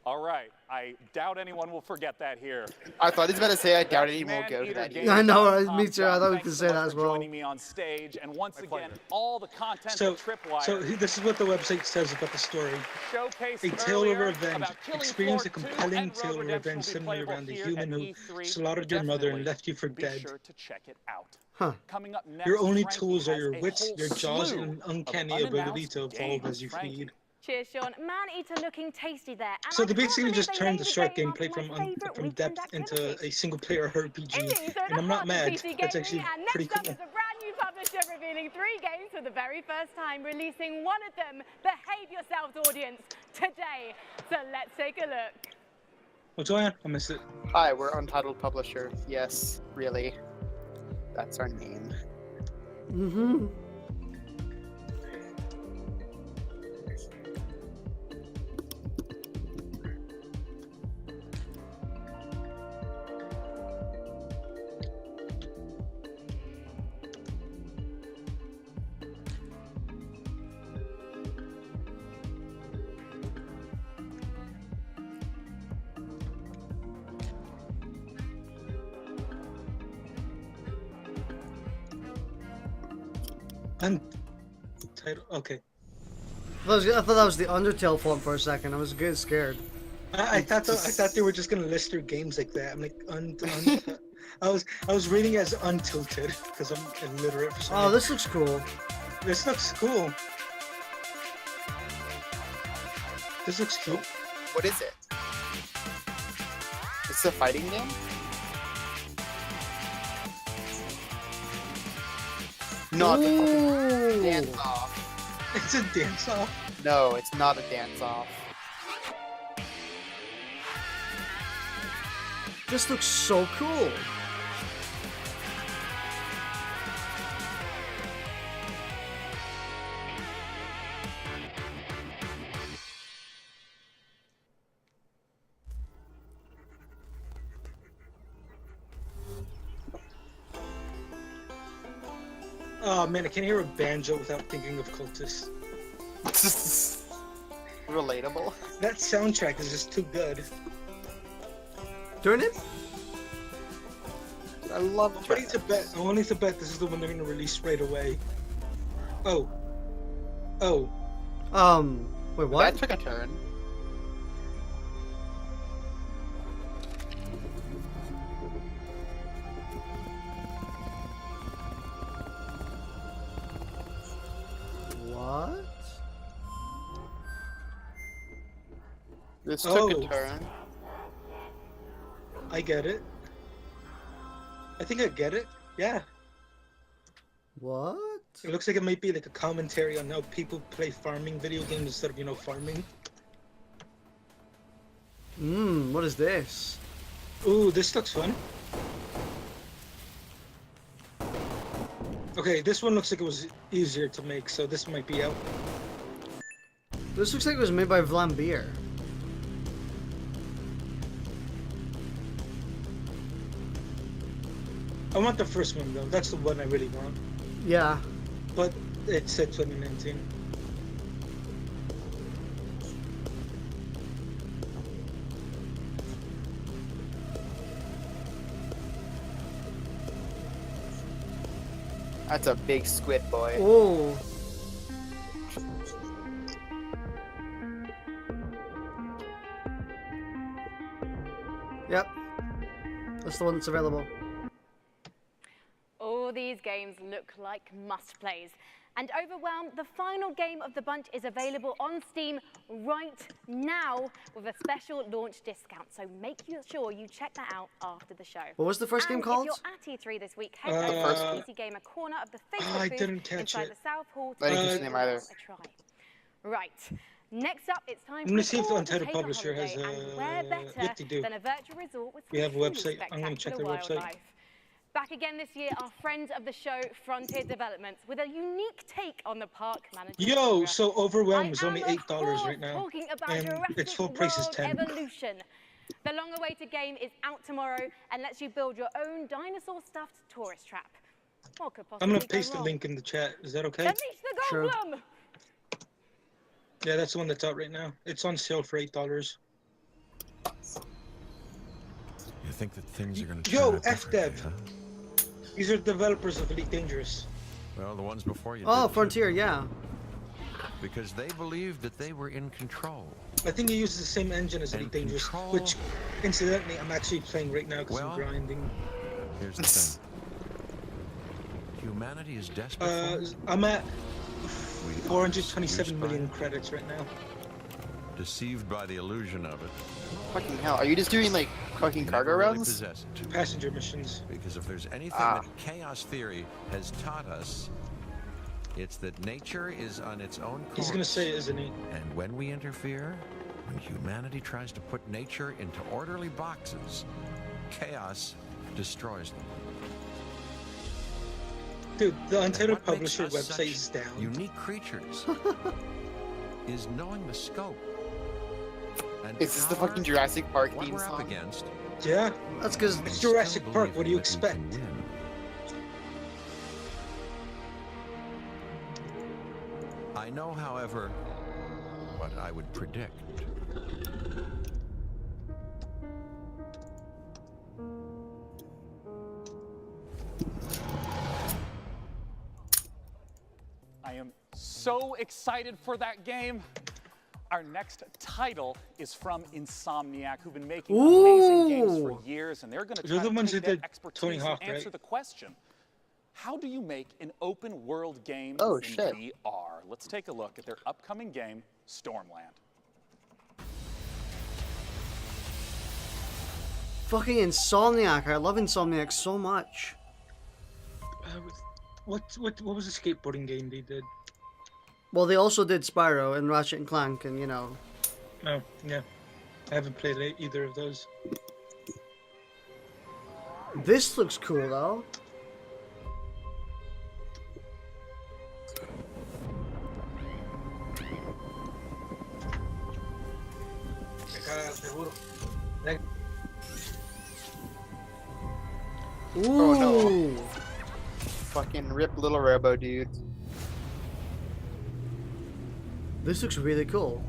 All right, I doubt anyone will forget that here. I thought he was about to say I doubt anyone will go to that. I know, me too. I thought we could say that as well. Joining me on stage, and once again, all the content So, of Tripwire. so this is what the website says about the story. A tale of revenge. Experience a compelling tale of revenge centered around the human who slaughtered your mother and left you for dead. To check it out. Huh. Coming up next, Your only Frankie tools are has your a wits, whole your jaws, slew and an of uncanny ability to unannounced evolve as you games. feed. Cheers, Sean. Man-eater looking tasty there. And So I they can't basically believe just they turned named the the short game gameplay after my favourite from weekend depth activity. into a single-player RPG, Indeed, so and I'm not that's mad. PC That's Gaming, actually and pretty next up cool. is a brand new publisher revealing 3 games for the very first time, releasing one of them, Behave Yourselves, audience, today. So let's take a look. What's going on? I missed it. Hi, we're Untitled Publisher. Yes, really. That's our name. Mm-hmm. Okay. I thought that was the Undertale font for a second. I was getting scared. I thought they were just gonna list their games like that. I'm like, I was reading as untilted because I'm illiterate for some Oh, reason. this looks cool. This looks cool. This looks cute. What is it? It's a fighting game? Not a dance off. It's a dance off. No, it's not a dance off. This looks so cool. Oh man, I can't hear a banjo without thinking of cultists. Relatable. That soundtrack is just too good. Turn it. I love I'm willing to bet. I'm willing to bet this is the one they're gonna release right away. Oh. Oh. Wait, what? That took a turn. What? This took a turn. I get it. I think I get it. Yeah. What? It looks like it might be like a commentary on how people play farming video games instead of, farming. What is this? Ooh, this looks fun. Okay, this one looks like it was easier to make, so this might be out. This looks like it was made by Vlambeer. I want the first one though. That's the one I really want. Yeah. But it said 2019. That's a big squid, boy. Oh. Yep. That's the one that's available. All these games look like must-plays. And Overwhelmed, the final game of the bunch, is available on Steam right now with a special launch discount. So make sure you check that out after the show. What was the first game called? If you're at E3 this week, head to the PC Gamer corner of the Facebook booth inside the South Hall to I didn't catch the name either. a try. Right. Next up, it's time I'm gonna for see if the all to Untitled take a Publisher has holiday, and where better Yip-de-doo. than a virtual resort with We have a truly website. I'm gonna check their spectacular website. wildlife. Back again this year are friends of the show, Frontier Developments, with a unique take on the park management. Yo, genre. so Overwhelmed is I only am, of $8 course, right now, talking about and Jurassic its full price is World 10. Evolution. The long-awaited game is out tomorrow and lets you build your own dinosaur-stuffed tourist trap. What could I'm possibly gonna go paste the wrong? link in the chat. Is that okay? Unleash the Sure. Goldblum! Yeah, that's the one that's out right now. It's on sale for $8. think that things are going to Yo, turn out F-Dev. differently, huh? These are developers of Elite Dangerous. Well, the ones before you. Oh, did too. Frontier, yeah. Because they believed that they were in control. I think he uses the same engine as Elite Dangerous, which, incidentally, I'm actually playing right now because I'm grinding. Here's the thing. Humanity is desperate. I'm at 427 million credits right now. Deceived by the illusion of it. Fucking hell, are you just doing like fucking cargo Never really runs? possess it. Passenger missions. Because if there's anything that chaos theory has taught us, it's that nature is on its own course. He's gonna say it, isn't he? And when we interfere, when humanity tries to put nature into orderly boxes, chaos destroys them. Dude, the And Undertale what publisher makes us website such is down. Unique creatures is knowing the scope. And Is this the fucking Jurassic Park what theme we're up song? against. Yeah. That's because it's Jurassic Park. What do you expect? I know, however, what I would predict. I am so excited for that game. Our next title is from Insomniac, who've been making amazing games for years, and they're going to try to take their expertise and answer the question: how do you make an open-world game in VR? Let's take a look at their upcoming game, Stormland. Fucking Insomniac. I love Insomniac so much. What was the skateboarding game they did? Well, they also did Spyro and Ratchet and Clank, and you know. Oh, yeah. I haven't played either of those. This looks cool, though. Ooh. Oh no. Fucking rip little robo dude. This looks really cool.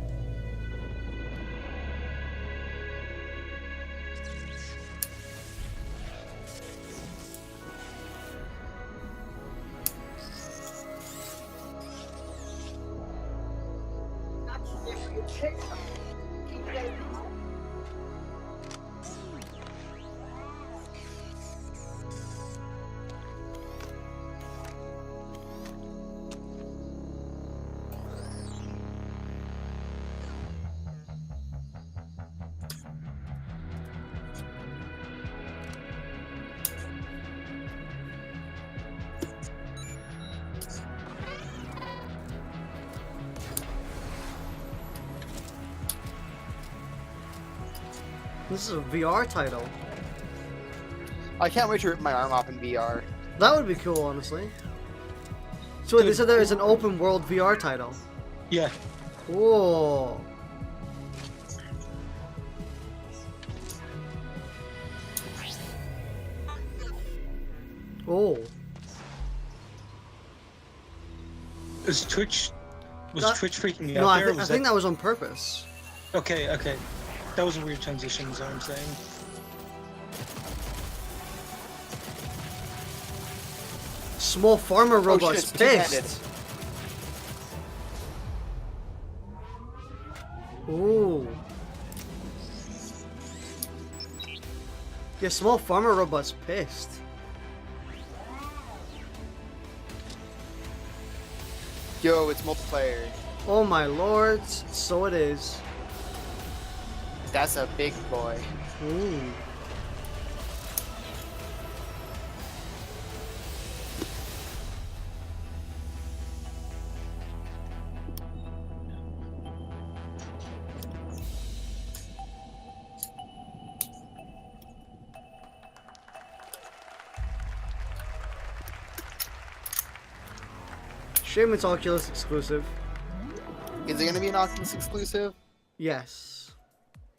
This is a VR title. I can't wait to rip my arm off in VR. That would be cool, honestly. So they said there is an open world VR title. Yeah. Whoa. Oh. Was Twitch freaking me No, out I there? think that was on purpose. Okay, okay. That was a weird transition, is what I'm saying. Small farmer robot's shit, pissed. Ooh. Yeah, small farmer robot's pissed. Yo, it's multiplayer. Oh my lords, so it is. That's a big boy. Ooh. Shame it's Oculus exclusive. Is it gonna be an Oculus exclusive? Yes.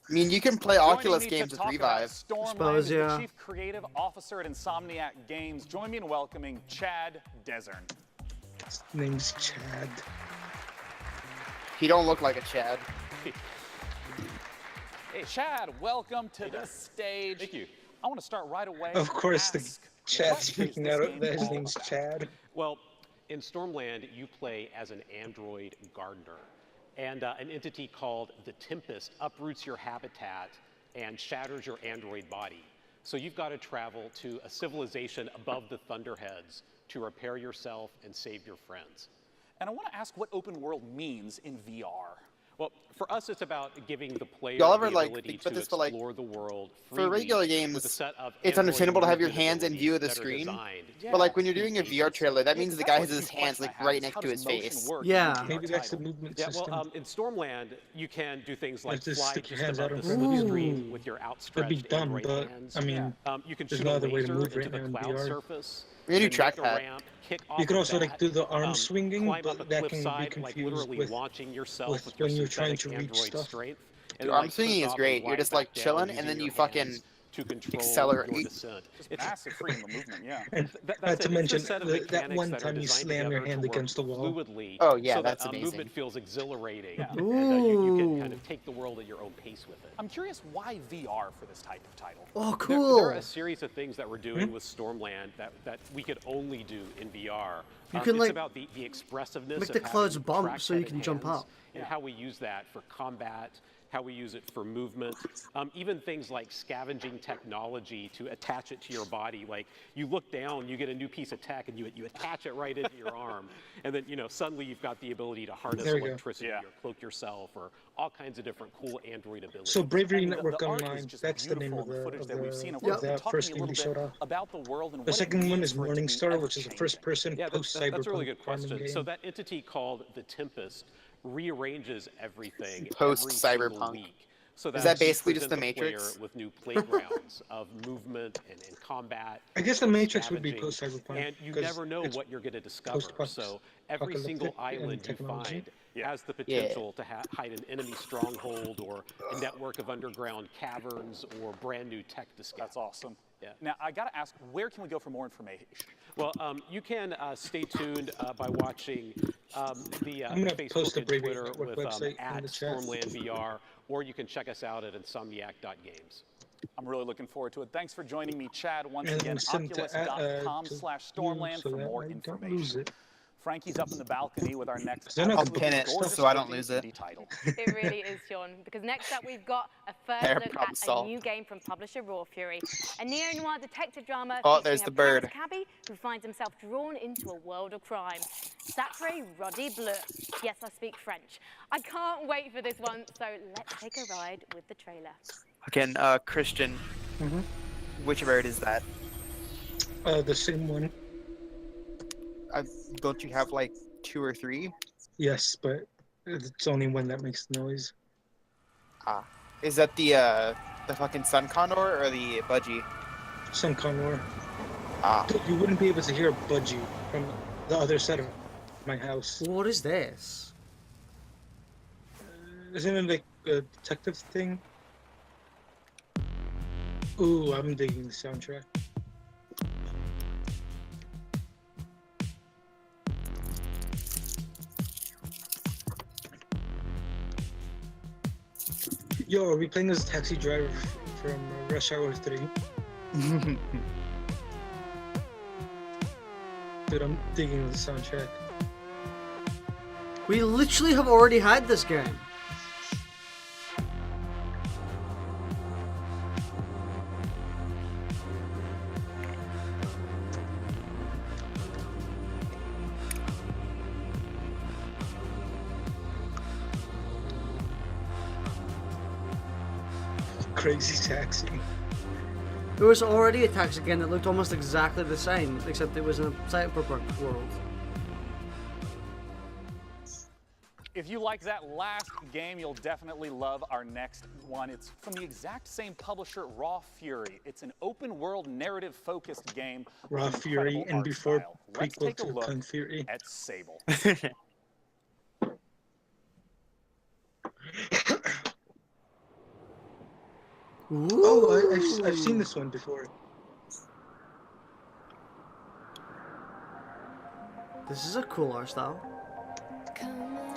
I mean, you can play Oculus games with Revive. Stormland is the Chief Creative Officer at Insomniac Games. Join me in welcoming Chad Desern. His name's Chad. He don't look like a Chad. Hey, Chad, welcome to the stage. Thank you. I want to start right away. Of course, the chat what is speaking this out game that his all name's about? Chad. Well, in Stormland, you play as an android gardener, and an entity called the Tempest uproots your habitat and shatters your android body. So you've got to travel to a civilization above the Thunderheads to repair yourself and save your friends. And I want to ask what open world means in VR. Well, for us, it's about giving the player Y'all the ever, like, ability think to about this for, like, explore the world for freely regular with a games, set of it's android understandable to have your movement hands in view of the abilities that are screen. designed But like when you're doing a VR trailer, that means the guy has his hands like right next to his face. Yeah. Maybe that's the movement Yeah, system. well, in Stormland, you can do things like just fly stick your just hands above out the in front of the screen screen. with your That'd outstretched be dumb, android but hands. I mean, You can there's shoot no a other way to laser move into right the now in cloud VR. surface. We can do then track make a pad. ramp, kick off You could of also like that, do the arm swinging, climb but up a that can be cliffside, like confused literally with launching yourself with when your you're trying synthetic to reach android stuff. strength. The then, arm like, swinging click is off great. and You're glide just back like down chilling, using and then your you fucking hands to control accelerate. your descent. It's massive freedom of movement, yeah. And That's not to it. It's a mention set of that mechanics one that are time you designed slam your together hand to work against the wall. fluidly, Oh, yeah, so that's that amazing. movement feels exhilarating, Yeah. and you can kind of take the world at your own pace with it. I'm curious why VR for this type of title. Oh, There cool. are a series of things that we're doing with Stormland that we could only do in VR. You can, it's like, about the expressiveness make of the having clouds bump so you track-headed can jump hands up. and how we use that for combat, how we use it for movement, even things like scavenging technology to attach it to your body. Like you look down, you get a new piece of tech, and you attach it right into your arm, and then suddenly you've got the ability to harness There we go. electricity or cloak yourself or all kinds of different cool android abilities. So Bravery And Network the art is Online, just that's the name beautiful of in footage the, that we've seen. of And that talk first to me game a they little showed bit off. about the world and The what it second one means is for it to Morning be Star, which is a ever-changing. first-person Yeah, post-cyberpunk that's a really good farming question. game. So that entity called the Tempest rearranges everything Post-cyberpunk. every single week. So Is that we basically just present the player Matrix? with new playgrounds of movement and combat. I guess the Matrix would be scavenging, post-cyberpunk. and you 'cause never know it's what you're going to discover. So every single post-apocalyptic island you technology. find has the potential to hide an enemy stronghold or a network of underground caverns or brand new tech discoveries. That's awesome. Yeah. Now, I got to ask, where can we go for more information? Well, you can stay tuned by watching the I'm gonna Facebook post the and Bravery Twitter Network with website in at the chat. Stormland VR, or you can check us out at insomniac.games. I'm really looking forward to it. Thanks for joining me, Chad. Once And again, send to, oculus.com/Stormland so for that more I don't information. lose it. Frankie's up in the balcony with our next Then I'll absolutely pin it gorgeous so I don't looking lose it. indie title. It really is, Sean, because next up we've got a first There, look problem at solved. a new game from publisher Raw Fury, a neo-noir detective drama Oh, featuring there's a the bird. Paris cabbie who finds himself drawn into a world of crime. Sacré Roddy Bleu. Yes, I speak French. I can't wait for this one, so let's take a ride with the trailer. Again, Christian, which bird is that? The same one. Don't you have like 2 or 3? Yes, but it's only one that makes noise. Ah, is that the fucking sun condor or the budgie? Sun Condor. Ah, You wouldn't be able to hear a budgie from the other side of my house. What is this? Isn't it like a detective thing? Ooh, I'm digging the soundtrack. Yo, are we playing as a taxi driver from Rush Hour 3? Dude, I'm digging the soundtrack. We literally have already had this game. Crazy taxi. There was already a taxi game that looked almost exactly the same, except it was in a cyberpunk world. If you like that last game, you'll definitely love our next one. It's from the exact same publisher, Raw Fury. It's an open-world, narrative-focused game. with Raw Fury incredible and art before style. Let's prequel take a to look Kung Fury. at Sable. Oh, I've seen this one before. This is a cool art style.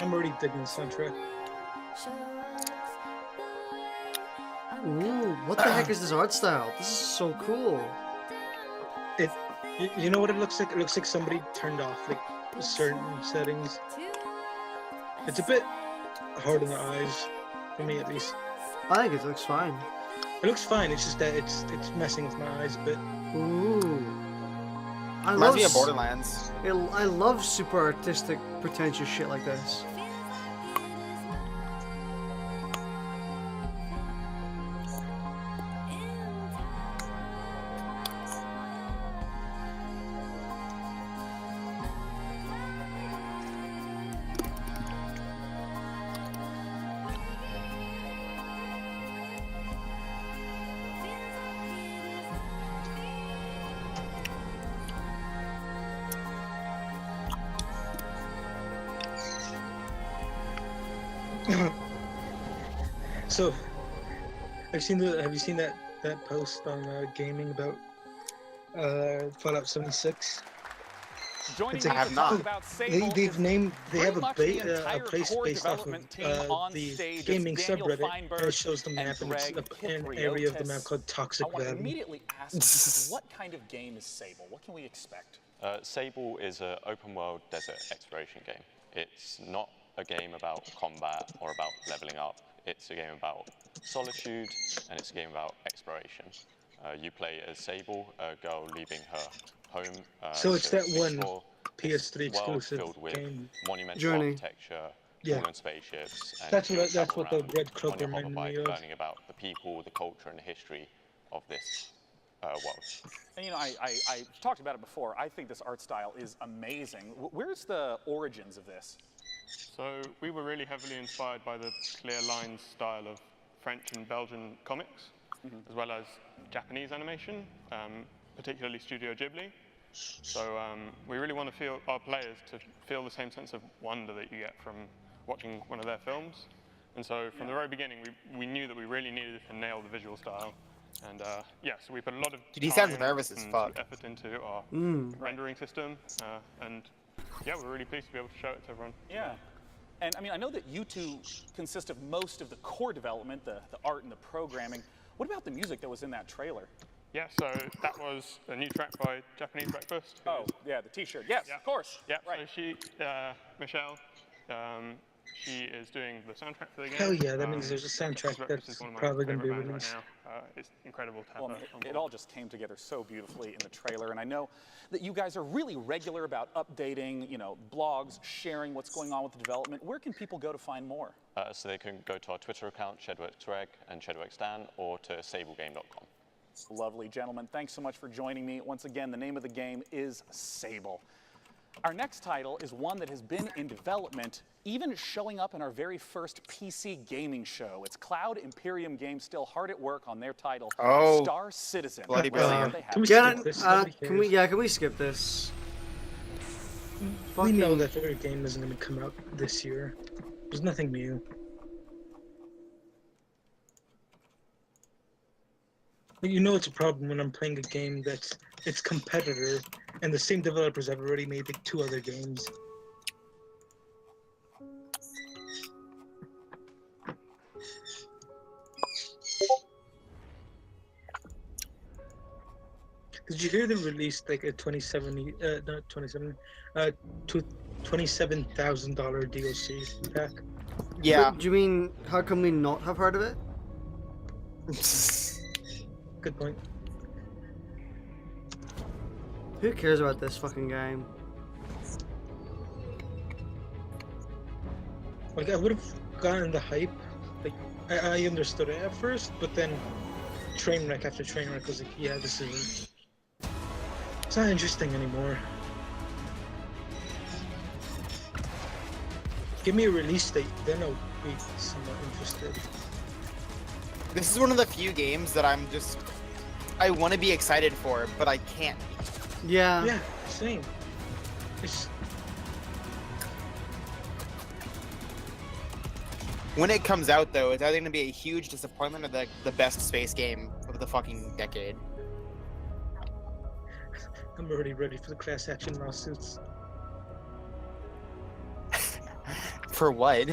I'm already digging the soundtrack. Ooh, what the heck is this art style? This is so cool. You know what it looks like? It looks like somebody turned off like certain settings. It's a bit hard on the eyes, for me at least. I think it looks fine. It looks fine. It's just that it's messing with my eyes a bit. Ooh. Reminds me of Borderlands. I love super artistic, pretentious shit like this. So, have you seen that post on Gayming about Fallout 76? Joining me to talk about Sable they have a entire place core based off of development team on the stage. Gaming It's Daniel subreddit, Feinberg and it shows the map, and it's an area of the map called Toxic I want to Valley. immediately ask, what kind of game is Sable? What can we expect? Sable is an open world desert exploration game. It's not a game about combat or about leveling up. It's a game about solitude, and it's a game about exploration. You play as Sable, a girl leaving her home. So it's that one explore PS3 exclusive filled with game. monumental Journey. architecture, Yeah. fallen spaceships, and That's you what travel the around Red Club on your reminded me hoverbike, of. learning about the people, the culture, and the history of this world. And I talked about it before. I think this art style is amazing. Where's the origins of this? So we were really heavily inspired by the clear lines style of French and Belgian comics, as well as Japanese animation, particularly Studio Ghibli. So we really want to feel our players to feel the same sense of wonder that you get from watching one of their films. And so from the very beginning, we knew that we really needed to nail the visual style. And yeah, so we put a lot of Dude, he sounds time nervous as and fuck. effort into our rendering system, and yeah, we're really pleased to be able to show it to everyone. Yeah. And I mean, I know that you two consist of most of the core development, the art and the programming. What about the music that was in that trailer? Yeah, so that was a new track by Japanese Breakfast. Oh, yeah, the T-shirt. Yes, of course. Yeah, right. so she, Michelle, she is doing the soundtrack for the game. Hell yeah, that means there's a soundtrack that's probably going to be released. Right now. It's incredible to have her on It all just came together so beautifully in the trailer, and I know that you guys are really regular about updating, blogs, sharing what's going on with the development. Where can people go to find more? So they can go to our Twitter account, ShadowXReg and ShadowXDan, or to sablegame.com. Lovely, gentlemen. Thanks so much for joining me. Once again, the name of the game is Sable. Our next title is one that has been in development, even showing up in our very first PC gaming show. It's Cloud Imperium Games still hard at work on their title, Star Citizen. Bloody brilliant. Can we skip this? Can we skip this? We know that their game isn't going to come out this year. There's nothing new. You know it's a problem when I'm playing a game that's its competitor, and the same developers have already made like 2 other games. Did you hear they released like a $27,000 DLC pack? Yeah. Do you mean, how come we not have heard of it? Good point. Who cares about this fucking game? Like, I would have gotten the hype. Like, I understood it at first, but then train wreck after train wreck was like, yeah, this isn't. It's not interesting anymore. Give me a release date, then I'll be somewhat interested. This is one of the few games that I want to be excited for, but I can't. Yeah. Yeah, same. When it comes out, though, it's either going to be a huge disappointment or the best space game of the fucking decade. I'm already ready for the class action lawsuits. For what?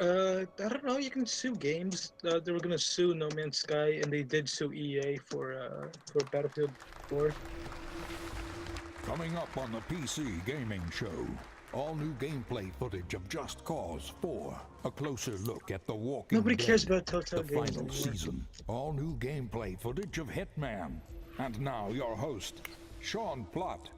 I don't know. You can sue games. They were gonna sue No Man's Sky, and they did sue EA for Battlefield 4. Coming up on the PC Gaming Show, all new gameplay footage of Just Cause 4. A closer look at The Walking Nobody Dead, cares about Telltale the games final anymore. season. All new gameplay footage of Hitman. And now your host, Sean Plott.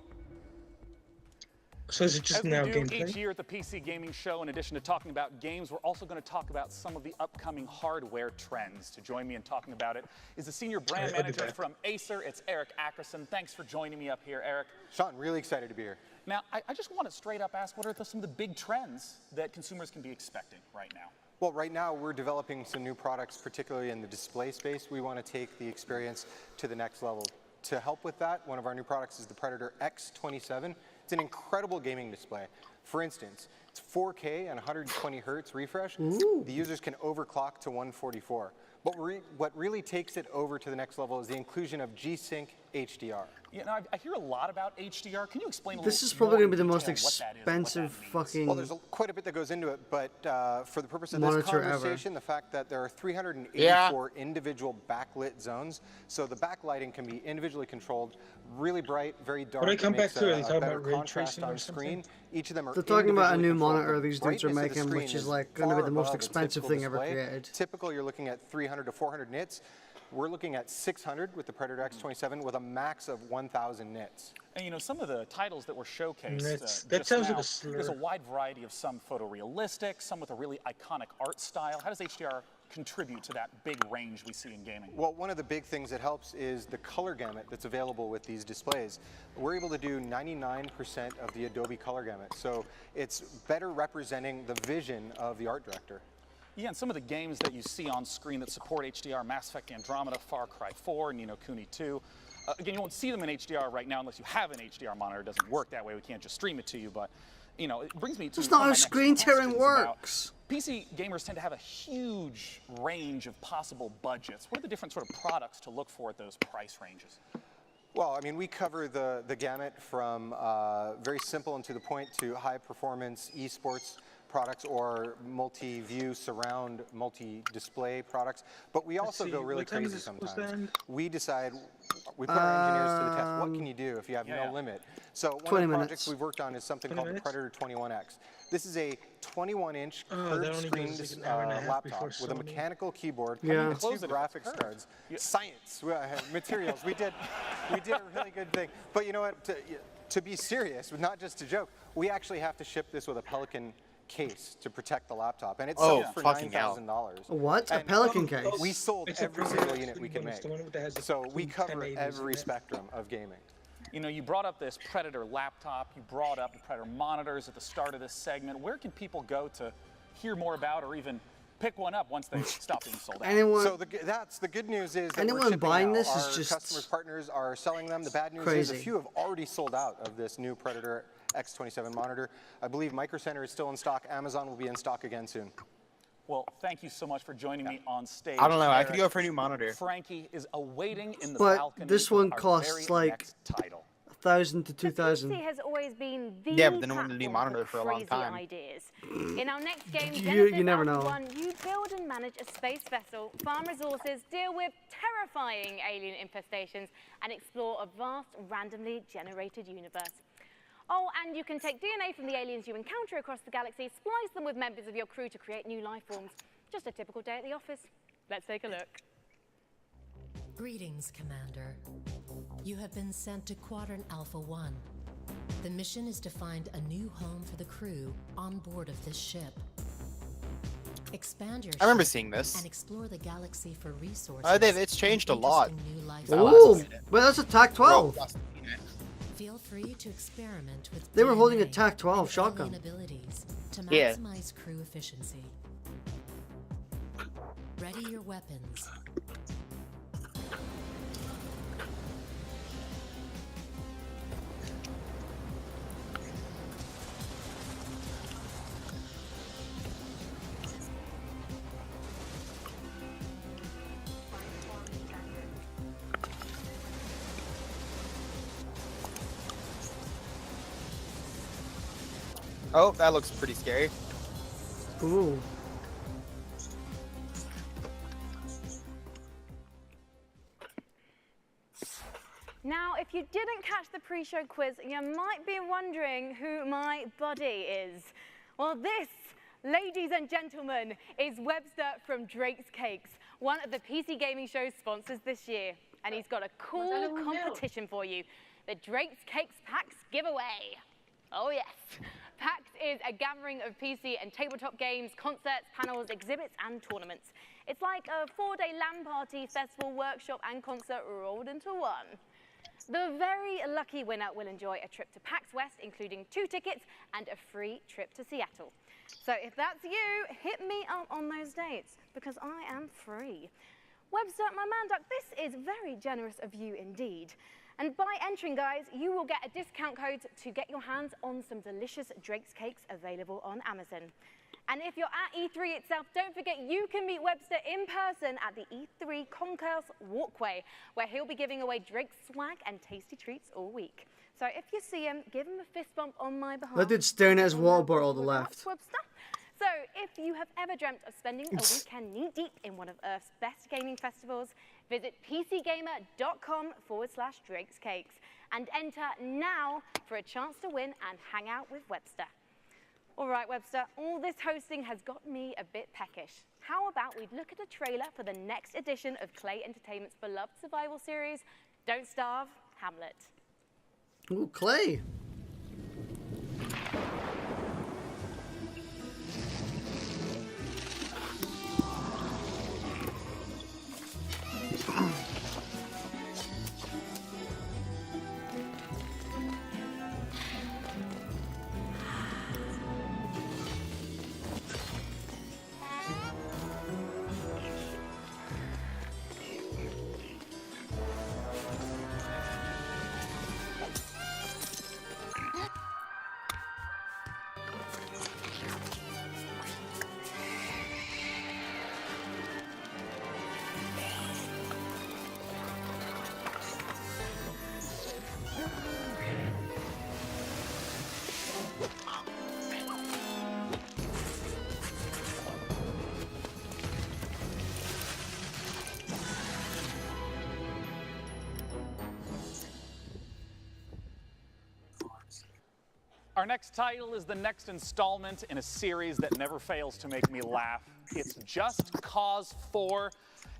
So is it just As we now do gameplay? each year at the PC Gaming Show, in addition to talking about games, we're also going to talk about some of the upcoming hardware trends. To join me in talking about it is the Senior Brand Manager from Acer. It's Eric Ackerson. Thanks for joining me up here, Eric. Sean, really excited to be here. Now, I just want to straight up ask, what are some of the big trends that consumers can be expecting right now? Well, right now we're developing some new products, particularly in the display space. We want to take the experience to the next level. To help with that, one of our new products is the Predator X27. It's an incredible gaming display. For instance, it's 4K and 120 hertz refresh. Ooh. The users can overclock to 144. But what really takes it over to the next level is the inclusion of G-Sync HDR. You know, I hear a lot about HDR. Can you explain a This little is probably more going to be the in most detail what that is and what that expensive means? fucking Well, there's quite a bit that goes into it, but for the purpose of this monitor ever. conversation, the fact that there are 384 individual backlit zones, so the backlighting can be individually controlled, really bright, very dark. When I come it back makes to it, a they talk better about ray contrast tracing or on something? screen. Each of them are They're talking about a new individually monitor controlled. these The dudes are brightness of the making, which screen is like going to be far the most above a expensive typical thing ever display. created. Typical, you're looking at 300 to 400 nits. We're looking at 600 with the Predator X27 with a max of 1,000 nits. And you know, some of the titles that were showcased That just sounds now, like a slur. there's a wide variety of some photorealistic, some with a really iconic art style. How does HDR contribute to that big range we see in gaming? Well, one of the big things that helps is the color gamut that's available with these displays. We're able to do 99% of the Adobe color gamut, so it's better representing the vision of the art director. Yeah, and some of the games that you see on screen that support HDR, Mass Effect Andromeda, Far Cry 4, Ni no Kuni 2. Again, you won't see them in HDR right now unless you have an HDR monitor. It doesn't work that way. We can't just stream it to you, but you know, it brings me to That's one not of my how next screen tearing questions about works. PC gamers tend to have a huge range of possible budgets. What are the different sort of products to look for at those price ranges? Well, I mean, we cover the gamut from very simple and to the point to high performance esports products or multi-view surround multi-display products, but we also go really crazy sometimes. We decide, we put our engineers to the test. What can you do if you have no limit? So one of the projects we've worked on is something called the Predator 21X. This is a 21-inch curved screen laptop with a mechanical keyboard, two graphics cards, science, materials. We did a really good thing. But you know what? To be serious, not just to joke, we actually have to ship this with a Pelican case to protect the laptop, and it sells for $9,000. What? A Pelican case? We sold every single unit we could make. So we cover every spectrum of gaming. You know, you brought up this Predator laptop, you brought up the Predator monitors at the start of this segment. Where can people go to hear more about or even pick one up once they stop being sold out? So that's the good news is that anyone we're shipping buying now. this Our is just customers, partners are selling them. The bad news crazy. is a few have already sold out of this new Predator X27 monitor. I believe Micro Center is still in stock. Amazon will be in stock again soon. Well, thank you so much for joining me on stage. I don't know. I Eric. could go for a new monitor. Frankie is awaiting in the But balcony. this one our costs very like next title. 1,000 to 2,000. PC has always been the Yeah, but then I wanted a new platform monitor for a long crazy time. Ideas. In our next game, You never know. One, you build and manage a space vessel, farm resources, deal with terrifying alien infestations, and explore a vast, randomly generated universe. Oh, and you can take DNA from the aliens you encounter across the galaxy, splice them with members of your crew to create new life forms. Just a typical day at the office. Let's take a look. Greetings, Commander. You have been sent to Quadrant Alpha 1. The mission is to find a new home for the crew on board of this ship. Expand your I remember ship seeing this. and explore the galaxy for resources. It's changed a lot. Ooh, well, that's a TAC-12. Feel free to experiment with They were holding a DNA TAC-12 and shotgun. alien abilities to Yeah. maximize crew efficiency. Ready your weapons. Oh, that looks pretty scary. Ooh. Now, if you didn't catch the pre-show quiz, you might be wondering who my buddy is. Well, this, ladies and gentlemen, is Webster from Drake's Cakes, one of the PC gaming show's sponsors this year. And he's got a cool competition for you, the Drake's Cakes PAX giveaway. Oh yes. PAX is a gathering of PC and tabletop games, concerts, panels, exhibits, and tournaments. It's like a 4-day LAN party, festival, workshop, and concert rolled into one. The very lucky winner will enjoy a trip to PAX West, including 2 tickets and a free trip to Seattle. So if that's you, hit me up on those dates, because I am free. Webster, my man duck, this is very generous of you indeed. And by entering, guys, you will get a discount code to get your hands on some delicious Drake's Cakes available on Amazon. And if you're at E3 itself, don't forget you can meet Webster in person at the E3 Concourse Walkway, where he'll be giving away Drake's swag and tasty treats all week. So if you see him, give him a fist bump on my behalf. That dude's staring at his water bottle on the left. Webster. So if you have ever dreamt of spending a weekend knee-deep in one of Earth's best gaming festivals, visit pcgamer.com/Drake's Cakes and enter now for a chance to win and hang out with Webster. All right, Webster, all this hosting has got me a bit peckish. How about we look at a trailer for the next edition of Clay Entertainment's beloved survival series, Don't Starve, Hamlet. Ooh, Clay. Our next title is the next installment in a series that never fails to make me laugh. It's Just Cause 4,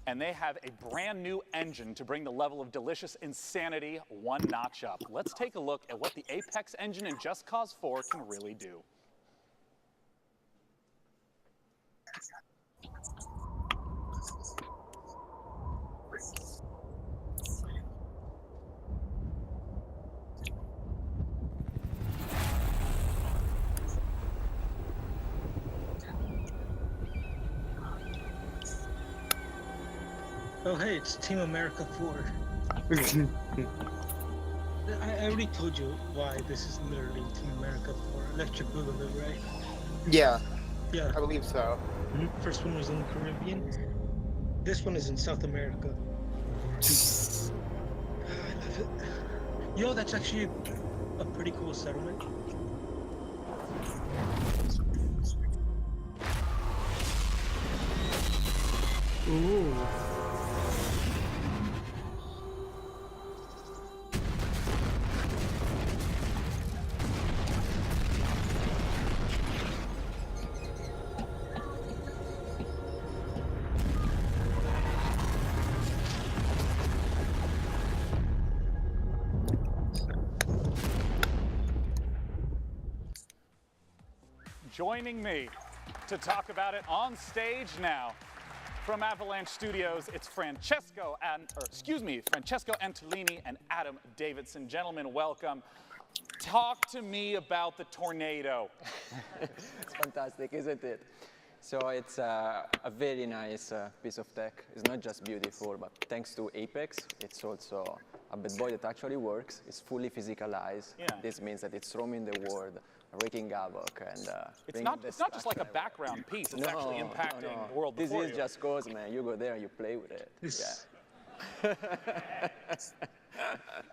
and they have a brand new engine to bring the level of delicious insanity one notch up. Let's take a look at what the Apex engine in Just Cause 4 can really do. Oh hey, it's Team America 4. I already told you why this is literally Team America 4. Electric Boogaloo, right? Yeah. Yeah. I believe so. First one was in the Caribbean. This one is in South America. I love it. Yo, that's actually a pretty cool settlement. Ooh. Joining me to talk about it on stage now, from Avalanche Studios, it's Francesco Antolini and Adam Davidson. Gentlemen, welcome. Talk to me about the tornado. It's fantastic, isn't it? So it's a very nice piece of tech. It's not just beautiful, but thanks to Apex, it's also a bad boy that actually works. It's fully physicalized. Yeah. This means that it's roaming the world, wreaking havoc, and it's not just like a background piece. It's actually impacting the world This before is you. just cause, man. You go there and you play with it. Yeah.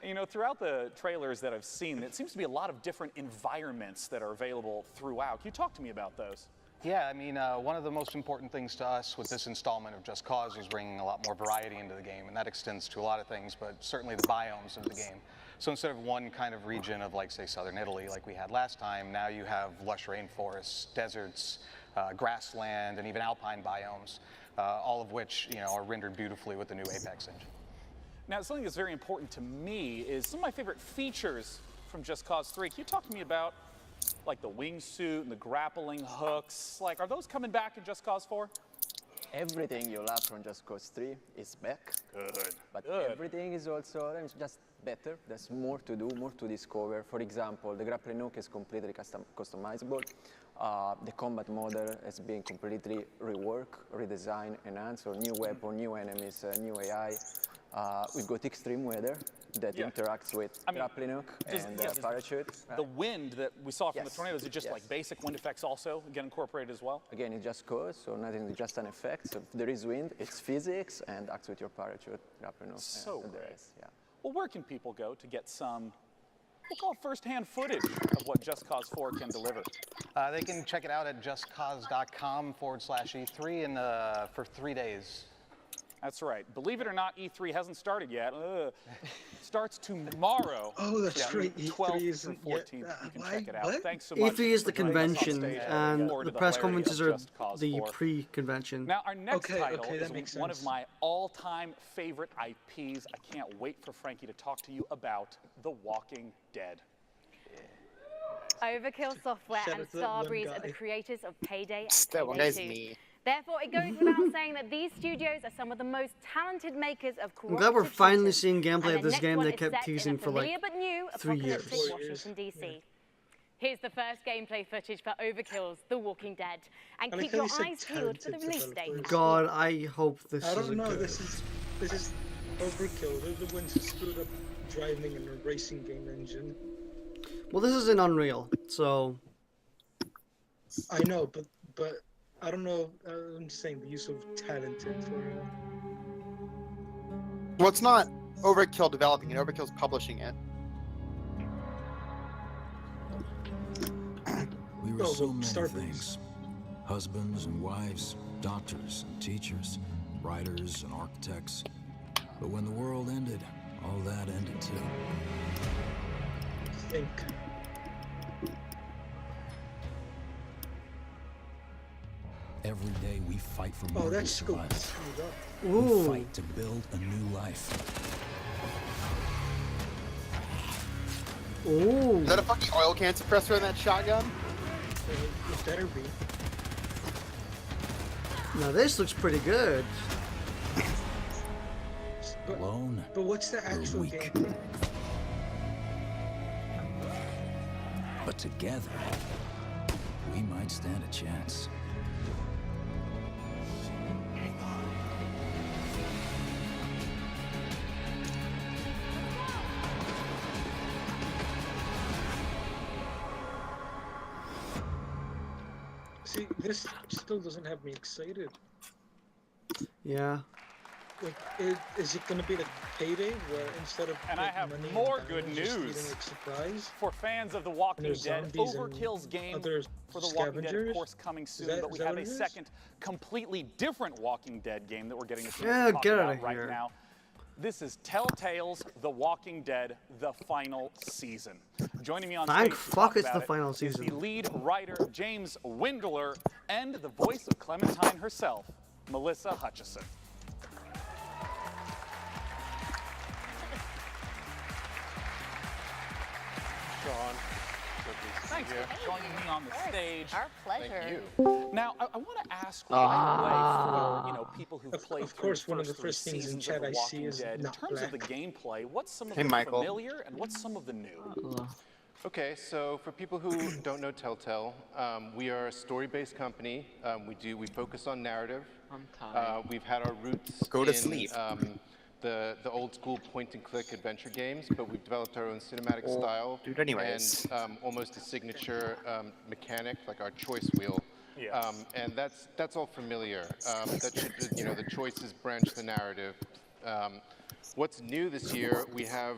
You know, throughout the trailers that I've seen, it seems to be a lot of different environments that are available throughout. Can you talk to me about those? Yeah, I mean, one of the most important things to us with this installment of Just Cause was bringing a lot more variety into the game, and that extends to a lot of things, but certainly the biomes of the game. So instead of one kind of region of, like, say, southern Italy, like we had last time, now you have lush rainforests, deserts, grassland, and even alpine biomes, all of which, you know, are rendered beautifully with the new Apex engine. Now, something that's very important to me is some of my favorite features from Just Cause 3. Can you talk to me about, like, the wingsuit and the grappling hooks? Like, are those coming back in Just Cause 4? Everything you love from Just Cause 3 is back. Good. But everything is also just better. There's more to do, more to discover. For example, the grappling hook is completely customizable. The combat model has been completely reworked, redesigned, enhanced, or new weapon, new enemies, new AI. We've got extreme weather that interacts with grappling hook and parachute. The wind that we saw from the tornadoes, is it just like basic wind effects also get incorporated as well? Again, it just goes, so nothing is just an effect. So if there is wind, it's physics and acts with your parachute, grappling hook, and the rest. Yeah. Well, where can people go to get some, we'll call it first-hand footage of what Just Cause 4 can deliver? They can check it out at justcause.com/E3 for 3 days. That's right. Believe it or not, E3 hasn't started yet. Starts tomorrow. Oh, that's right. 12th through 14th. You can check it out. Thanks so much. E3 is the convention, and the press conferences are the pre-convention. Now, our next title is one of my all-time favorite IPs. I can't wait for Frankie to talk to you about The Walking Dead. Overkill Software and Starbreeze are the creators of Payday and That one Payday guy's 2. me. Therefore, it goes without saying that these studios are some of the most talented makers of I'm glad we're finally shooters. seeing gameplay And of the this next game one they is kept set in teasing a for like familiar but new 3 years. apocalyptic Washington, D.C. Here's the first gameplay footage for Overkill's The Walking Dead. And keep your eyes peeled for the release date. God, I hope this is I don't know. good. This is Overkill. They're the ones who screwed up driving in a racing game engine. Well, this is in Unreal, so I know, but I don't know. I'm just saying the use of talented for. Well, it's not Overkill developing it. Overkill's publishing it. We were so many things. Husbands and wives, doctors and teachers, writers and architects. But when the world ended, all that ended too. Think. Every day we fight for more to that's cool. survive. Ooh. We fight to build a new life. Ooh. Is that a fucking oil can suppressor in that shotgun? It better be. Now this looks pretty good. Alone. But what's the actual game? But together, we might stand a chance. See, this still doesn't have me excited. Yeah. Like, is it gonna be like Payday, where instead of And I like, have money and more diamonds, good just news. getting, like, surprise? For fans of The Walking there's Dead, zombies and Overkill's game other for The Walking Dead, of scavengers? course, coming soon, that- but is we that have what a it is? second, completely different Walking Dead game that we're getting a chance Yeah, to talk get about outta right here. now. This is Telltale's The Walking Dead, the final season. Joining me on Thank stage to fuck talk it's about the it final is season. the lead writer, James Windler, and the voice of Clementine herself, Melissa Hutchison. Sean. Thanks for joining me on the stage. Our pleasure. Thank you. Now, I want to ask right away for Of played through course, one of the three first things in seasons chat of The I see Walking is Dead. In not terms of the black. gameplay, what's some of Hey, the Michael. familiar and what's some of the new? Okay, so for people who don't know Telltale, we are a story-based company. We focus on narrative. I'm tired. We've had our roots Go to in sleep. The old school point-and-click adventure games, but we've developed our own cinematic Well, style dude, anyways. and almost a signature mechanic, like our choice wheel. Yes. And that's all familiar. That should, the choices branch the narrative. What's new this year? We have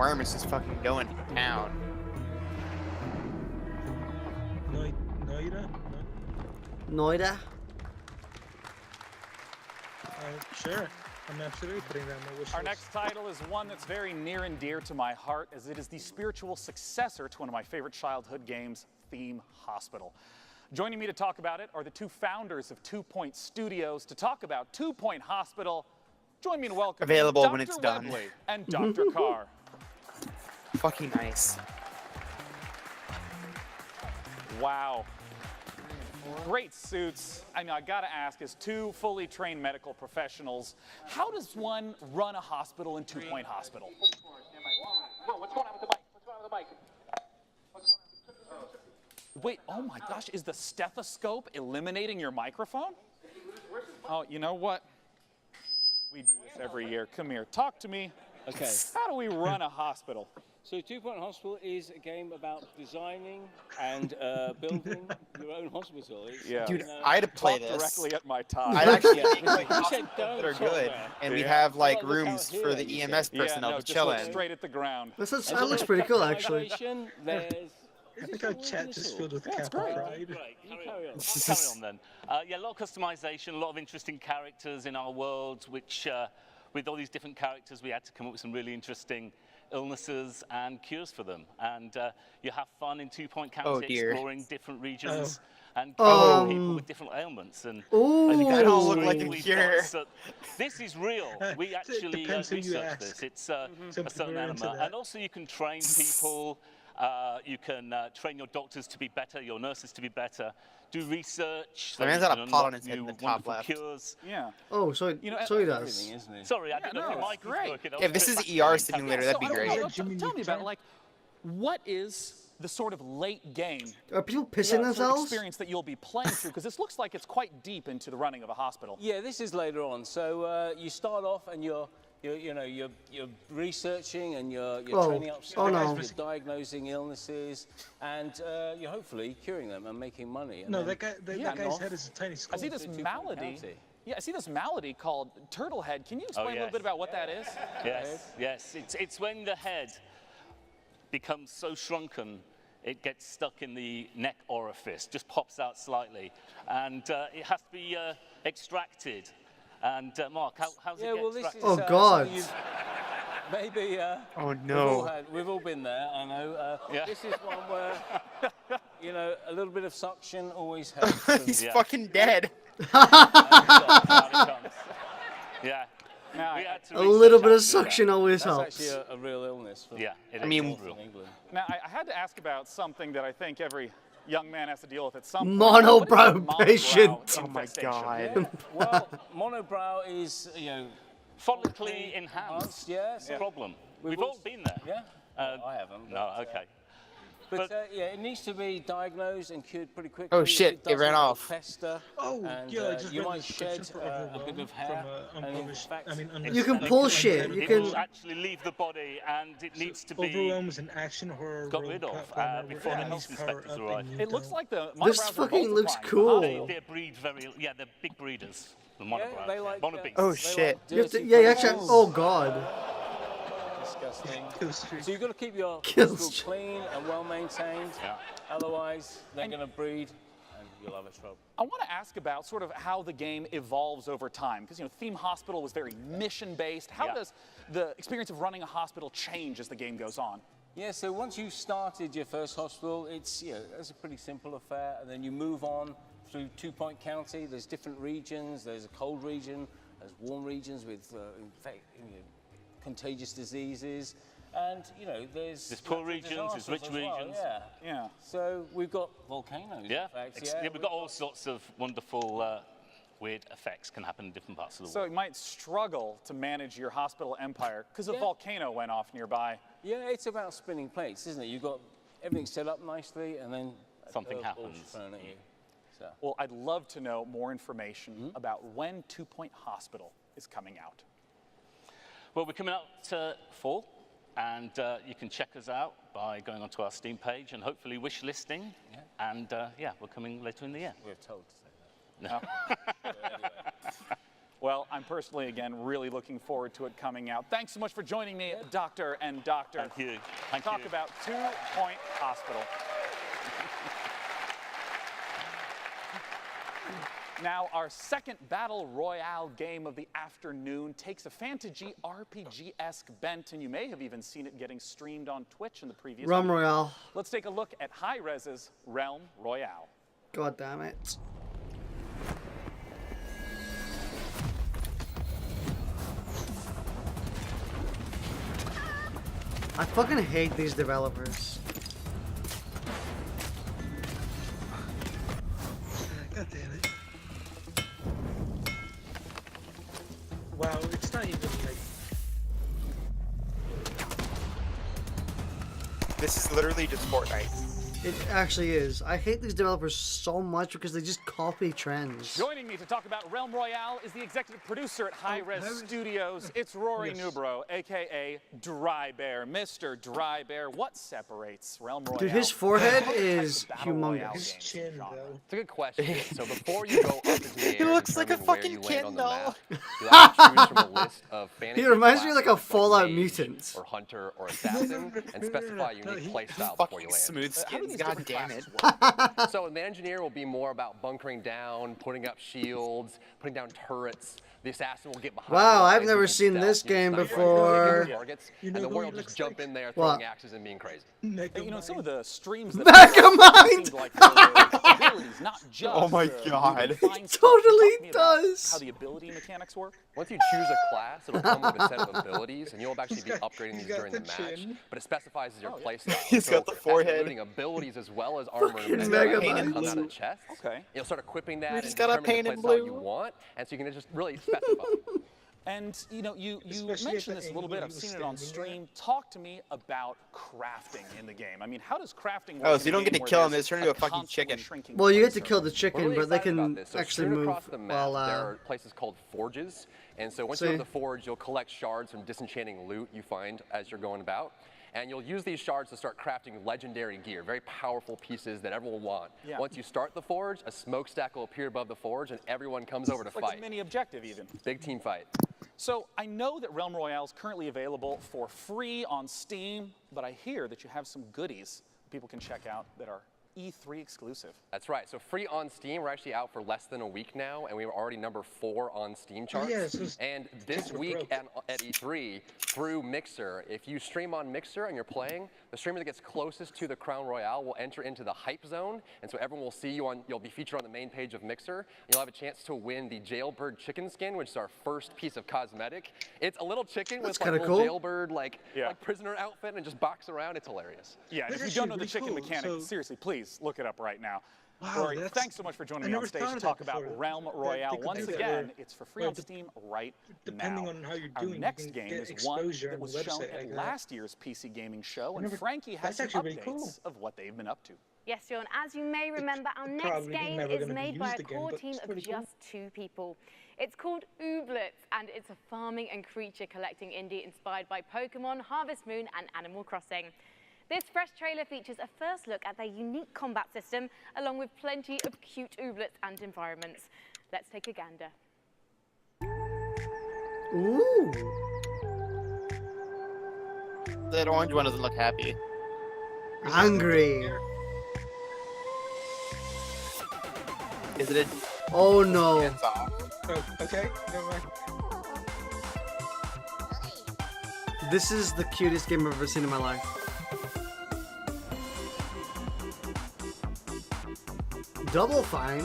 worm is just fucking going down. Noida? Sure. I'm absolutely putting that on my wish list. Our next title is one that's very near and dear to my heart, as it is the spiritual successor to one of my favorite childhood games, Theme Hospital. Joining me to talk about it are the two founders of 2 Point Studios to talk about 2 Point Hospital. Join me in welcoming Available Dr. when it's done. Webley and Dr. Carr. Fucking nice. Wow. Great suits. I know, I gotta ask, as two fully trained medical professionals, how does one run a hospital in 2 Point Hospital? What's going on with the mic? What's going on with the mic? Wait, oh my gosh, is the stethoscope eliminating your microphone? Oh, you know what? We do this every year. Come here, talk to me. Okay. How do we run a hospital? So 2 Point Hospital is a game about designing and building your own hospital. Yeah. Dude, I'd play Talk this. directly at my tie. I'd actually Yeah. think like You said hospitals don't that are talk good, there. and we'd Yeah. have like Well, look rooms out for here, the you EMS said. personnel no, to just chill look in. straight at the ground. That looks pretty cool, actually. There's I think our chat just filled with Kappa pride. Right, carry on. Carry on then. Yeah, a lot of customization, a lot of interesting characters in our world, which with all these different characters, we had to come up with some really interesting illnesses and cures for them. And you have fun in 2 Point County, exploring different regions and people with different ailments. And that don't look like a cure. This is real. We actually researched this. It's a certain element. And also you can train people. You can train your doctors to be better, your nurses to be better, do research. The man's got a pot on his head in the top left. Cures. Yeah. Oh, so he does. Sorry, I didn't know if your mic was working. If this is ER simulator, that'd be great. Tell me about it. Like, what is the sort of late game? Are people pissing sort of themselves? experience that you'll be playing through? Because this looks like it's quite deep into the running of a hospital. Yeah, this is later on. So you start off and you're researching and you're training up staff, you're diagnosing illnesses, and you're hopefully curing them and making money. And No, that guy's head is a tiny skull. I see this malady. Yeah, I see this malady called turtle head. Can you explain a little bit about what that is? Yes. It's when the head becomes so shrunken, it gets stuck in the neck orifice, just pops out slightly, and it has to be extracted. And Mark, how's it get extracted? Oh God! Maybe. Oh no! We've all been there. I know. This is one where a little bit of suction always helps. He's fucking dead. Yeah. Now, a little bit of suction always That's helps. actually a real illness. I mean, now I had to ask about something that I think every young man has to deal with at some point. Monobrow patient. Oh my God. Well, monobrow is follically enhanced. Yes. Problem. We've all been there. Yeah. I haven't. No. Okay. But it needs to be diagnosed and cured pretty quickly. Oh shit! It ran off. Fester, Oh, and, yeah, I just you read might the description shed for a bit of hair. from and in unpublished. fact, You can pull shit. You It can. will actually leave the body, and it needs to be Overwhelm is an action horror got rid of before the health inspectors arrive. It looks like the This monobrows are fucking looks multiplying. cool. They breed they're big breeders. The monobrows. they like, Monobees. Oh they shit! like You have to, dirty yeah, you actually. places. Oh God! Disgusting. Kill streak. So you've got to keep your Kill hospital streak. clean and well maintained. Yeah. Otherwise, they're going to breed, and you'll have a trouble. I want to ask about sort of how the game evolves over time, because Theme Hospital was very mission-based. How does the experience of running a hospital change as the game goes on? Yeah, so once you've started your first hospital, it's a pretty simple affair, and then you move on through 2 Point County. There's different regions. There's a cold region. There's warm regions with contagious diseases. And, there's poor regions, there's rich regions. Yeah. So we've got volcanoes. Yeah. In fact, We've got all sorts of wonderful, weird effects can happen in different parts of the So world. you might struggle to manage your hospital empire because a volcano went off nearby. Yeah, it's about spinning plates, isn't it? You've got everything set up nicely, and then Something curveball's happens. thrown at you. So. Well, I'd love to know more information about when 2 Point Hospital is coming out. Well, we're coming out to fall, and you can check us out by going onto our Steam page and hopefully wish listing. And we're coming later in the year. We're told to say that. No. Well, I'm personally, again, really looking forward to it coming out. Thanks so much for joining me, Doctor and Doctor. Thank you. Talk about 2 Point Hospital. Now, our second Battle Royale game of the afternoon takes a fantasy RPG-esque bent, and you may have even seen it getting streamed on Twitch in the previous Realm week. Royale. Let's take a look at Hi-Rez's Realm Royale. God damn it. I fucking hate these developers. God damn it. Wow, it's not even like... This is literally just Fortnite. It actually is. I hate these developers so much because they just copy trends. Joining me to talk about Realm Royale is the executive producer at Hi-Rez Studios. It's Rory Newbro, a.k.a. Dry Bear. Mr. Dry Bear, what separates Realm Royale? Dude, his forehead is humongous. His chin, though. It's a good question. So before you go up into the air, He looks like a determine where fucking you land Ken on the doll. map, you have to choose from a list of fantasy He reminds me of like a classes Fallout mage mutant. or hunter or assassin, and specify your unique playstyle before you land. Smooth skins, god damn it. So the engineer will be more about bunkering down, putting up shields, putting down turrets. The assassin will get behind. Wow, I've lines never and seen stealth, this you know, game sniper before. rifles, targets, and the warrior will just jump in there, What? throwing axes and being crazy. You know, some of the streams that Megamind! seemed like the abilities, not just Oh my the God. defined It stuff. totally Talk to me about does. How the ability mechanics work? Once you choose a class, it'll come with a set of abilities, and you'll actually be upgrading these during the match. But it specifies your playstyle. He's got the forehead. Including abilities as well as armor and Mega that come Man. out of chests. Okay. You'll start equipping that He's and got a determine the paint in playstyle blue. you want, and so you can just really specify. And you know, you Especially mentioned at the this a little angle bit. I've he was seen it on standing stream. Talk to me about crafting in the game. I mean, how does crafting work? Oh, in so you a don't get game to where kill him, there's it's turned into a fucking constantly chicken. shrinking Well, you get to placer? kill the We're chicken, really but they excited about can this. So actually straight move across the map, while. there are places called forges, and so once you go to the forge, you'll collect shards from disenchanting loot you find as you're going about. And you'll use these shards to start crafting legendary gear, very powerful pieces that everyone will want. Yeah. Once you start the forge, a smokestack will appear above the forge, and everyone comes over to It's like fight. a mini objective, even. Big team fight. So I know that Realm Royale is currently available for free on Steam, but I hear that you have some goodies people can check out that are E3 exclusive. That's right. So free on Steam. We're actually out for less than a week now, and we were already number 4 on Steam charts. yeah, so and this week at E3, through Mixer, if you stream on Mixer and you're playing, the streamer that gets closest to the Crown Royale will enter into the hype zone, and so everyone will see you on. You'll be featured on the main page of Mixer. You'll have a chance to win the Jailbird chicken skin, which is our first piece of cosmetic. It's a little chicken with like a little Jailbird like prisoner outfit and just box around. It's hilarious. Yeah, and if you That's don't know actually the chicken really cool. mechanic, So- seriously, please look it up right now. Wow, Rory, that's- thanks so much for joining I me on never stage thought to of talk that about before. Realm That Royale. they could Once do that again, where- it's for free where on Steam right depending now. on how you're Our doing, you next can game get is one exposure that on was the shown website at like that. last year's PC Gaming show, and never- Frankie has that's some actually updates really cool. of what they've been up to. Yes, John, as you may remember, our next probably game never is gonna be made by used a again, core but team it's of pretty cool. just 2 people. It's called Ooblets, and it's a farming and creature collecting indie inspired by Pokemon, Harvest Moon, and Animal Crossing. This fresh trailer features a first look at their unique combat system, along with plenty of cute ooblets and environments. Let's take a gander. Ooh. That orange one doesn't look happy. Angry. Is it a... Oh no. Hands off. Oh, okay, never mind. This is the cutest game I've ever seen in my life. Double Fine.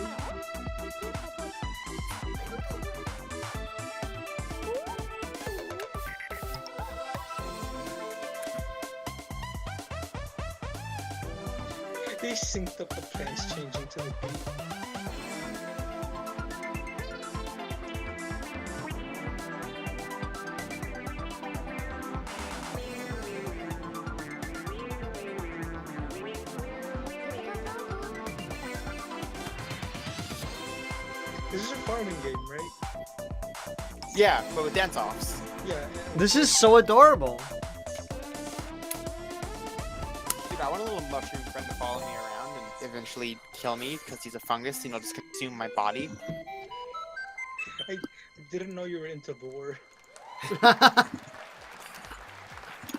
They synced up the plants changing to the beat. This is a farming game, right? Yeah, but with dance-offs. Yeah. This is so adorable. Dude, I want a little mushroom friend to follow me around and eventually kill me because he's a fungus and he'll just consume my body. I didn't know you were into lore.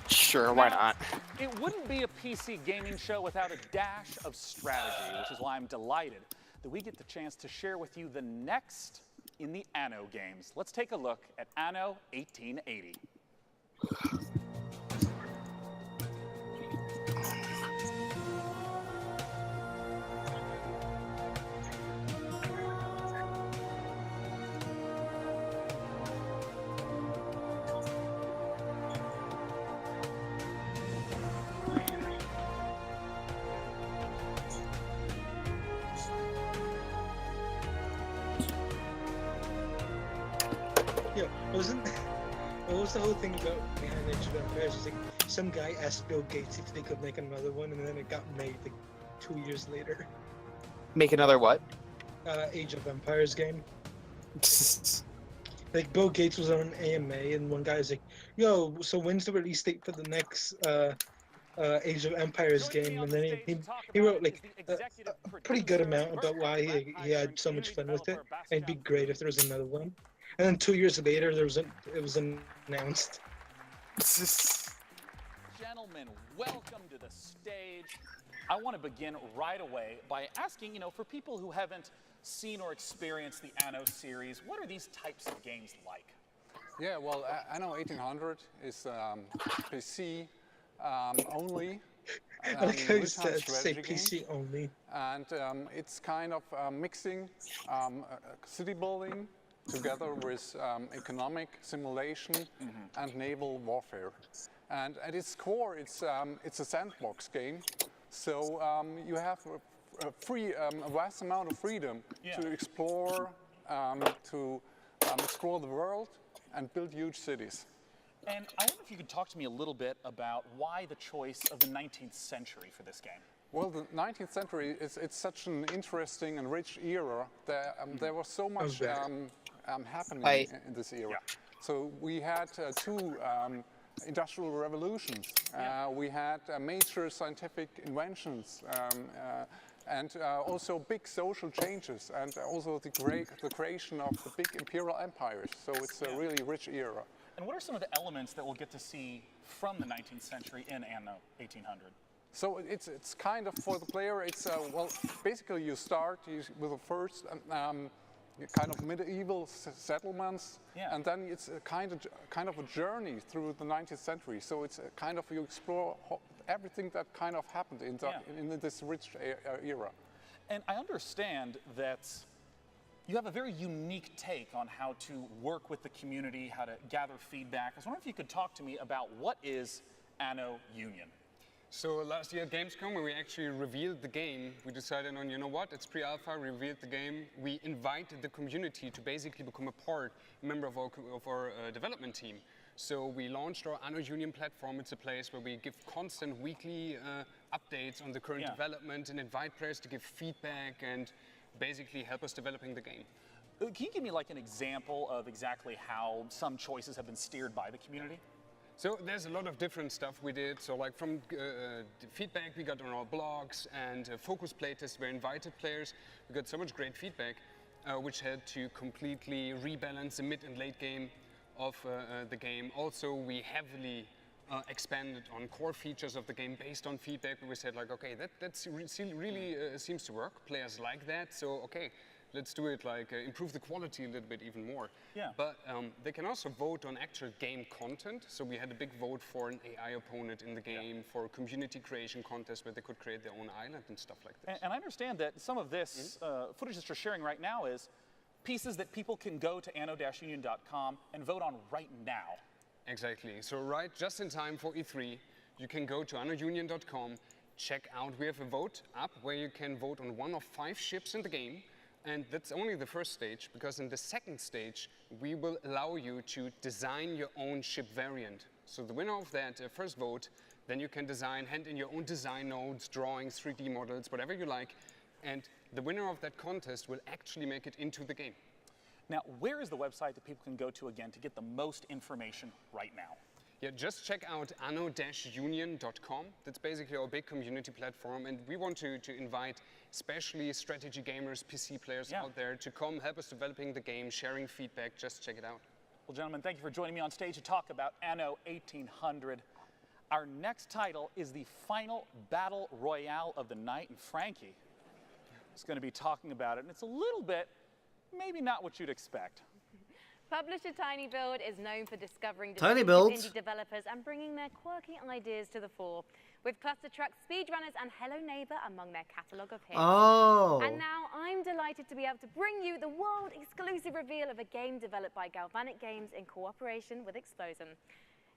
Sure, why not? It wouldn't be a PC gaming show without a dash of strategy, which is why I'm delighted that we get the chance to share with you the next in the Anno games. Let's take a look at Anno 1880. What was the whole thing about behind Age of Empires? It's like some guy asked Bill Gates if they could make another one, and then it got made like 2 years later. Make another what? Age of Empires game. Like Bill Gates was on an AMA, and one guy was like, "Yo, so when's the release date for the next Age of Empires game?" And then he wrote like a pretty good amount about why he had so much fun with it, and it'd be great if there was another one. And then 2 years later, it was announced. Gentlemen, welcome to the stage. I want to begin right away by asking, for people who haven't seen or experienced the Anno series, what are these types of games like? Yeah, well, Anno 1800 is PC only. I like how you say PC only. And it's kind of mixing city building together with economic simulation and naval warfare. And at its core, it's a sandbox game. So you have a vast amount of freedom to explore, explore the world and build huge cities. And I wonder if you could talk to me a little bit about why the choice of the 19th century for this game. Well, the 19th century it's such an interesting and rich era. There was so much happening in this era. Yeah. So we had two industrial revolutions. We had major scientific inventions. And also big social changes, and also the creation of the big imperial empires. So it's a really rich era. And what are some of the elements that we'll get to see from the 19th century in Anno 1800? So it's kind of, for the player, it's, well, basically you start with the first kind of medieval settlements, and then it's a kind of a journey through the 19th century. So it's a kind of, you explore everything that kind of happened in this rich era. And I understand that you have a very unique take on how to work with the community, how to gather feedback. I was wondering if you could talk to me about what is Anno Union. So last year at Gamescom, when we actually revealed the game, we decided on, you know what, it's pre-alpha, we revealed the game. We invited the community to basically become a member of our development team. So we launched our Anno Union platform. It's a place where we give constant weekly updates on the current development and invite players to give feedback and basically help us developing the game. Can you give me like an example of exactly how some choices have been steered by the community? So there's a lot of different stuff we did. So like from feedback we got on our blogs and focus playtests where invited players. We got so much great feedback, which had to completely rebalance the mid and late game of the game. Also, we heavily expanded on core features of the game based on feedback. We said like, okay, that really seems to work. Players like that, so okay, let's do it, like improve the quality a little bit even more. Yeah. But they can also vote on actual game content. So we had a big vote for an AI opponent in the game, for a community creation contest where they could create their own island and stuff like that. And I understand that some of this footage that you're sharing right now is pieces that people can go to anno-union.com and vote on right now. Exactly. So right just in time for E3, you can go to anno-union.com, check out, we have a vote up where you can vote on one of 5 ships in the game. And that's only the first stage, because in the second stage, we will allow you to design your own ship variant. So the winner of that first vote, then you can hand in your own design nodes, drawings, 3D models, whatever you like. And the winner of that contest will actually make it into the game. Now, where is the website that people can go to again to get the most information right now? Yeah, just check out anno-union.com. That's basically our big community platform, and we want to invite especially strategy gamers, PC players out there to come help us developing the game, sharing feedback. Just check it out. Well, gentlemen, thank you for joining me on stage to talk about Anno 1800. Our next title is the final battle royale of the night, and Frankie, is going to be talking about it, and it's a little bit, maybe not what you'd expect. Publisher Tiny Build is known for discovering Tiny distinctive Builds. indie developers and bringing their quirky ideas to the fore, with Cluster Truck, Speedrunners, and Hello Neighbor among their catalogue of hits. Oh. And now I'm delighted to be able to bring you the world-exclusive reveal of a game developed by Galvanic Games in cooperation with Explosion.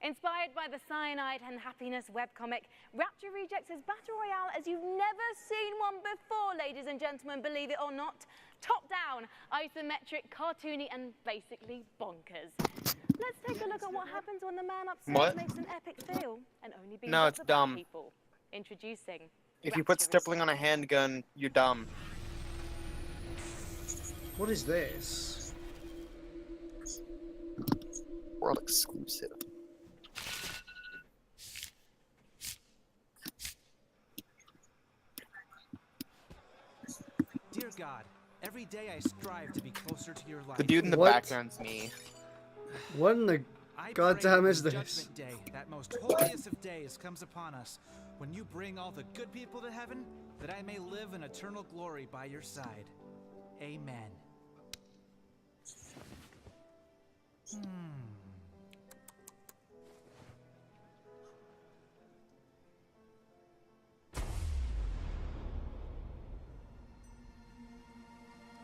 Inspired by the Cyanide and Happiness webcomic, Rapture Rejects is Battle Royale as you've never seen one before, ladies and gentlemen, believe it or not. Top down, isometric, cartoony, and basically bonkers. Let's take a look at what happens when the man upstairs makes an epic fail and only beats No, up it's the bad dumb. people. Introducing. If you put stippling on a handgun, you're dumb. What is this? World exclusive. Dear God, every day I strive to be closer to your light. The dude in the background's me. What in the goddamn is this? Judgment Day, that most holiest of days, comes upon us, when you bring all the good people to heaven, that I may live in eternal glory by your side. Amen.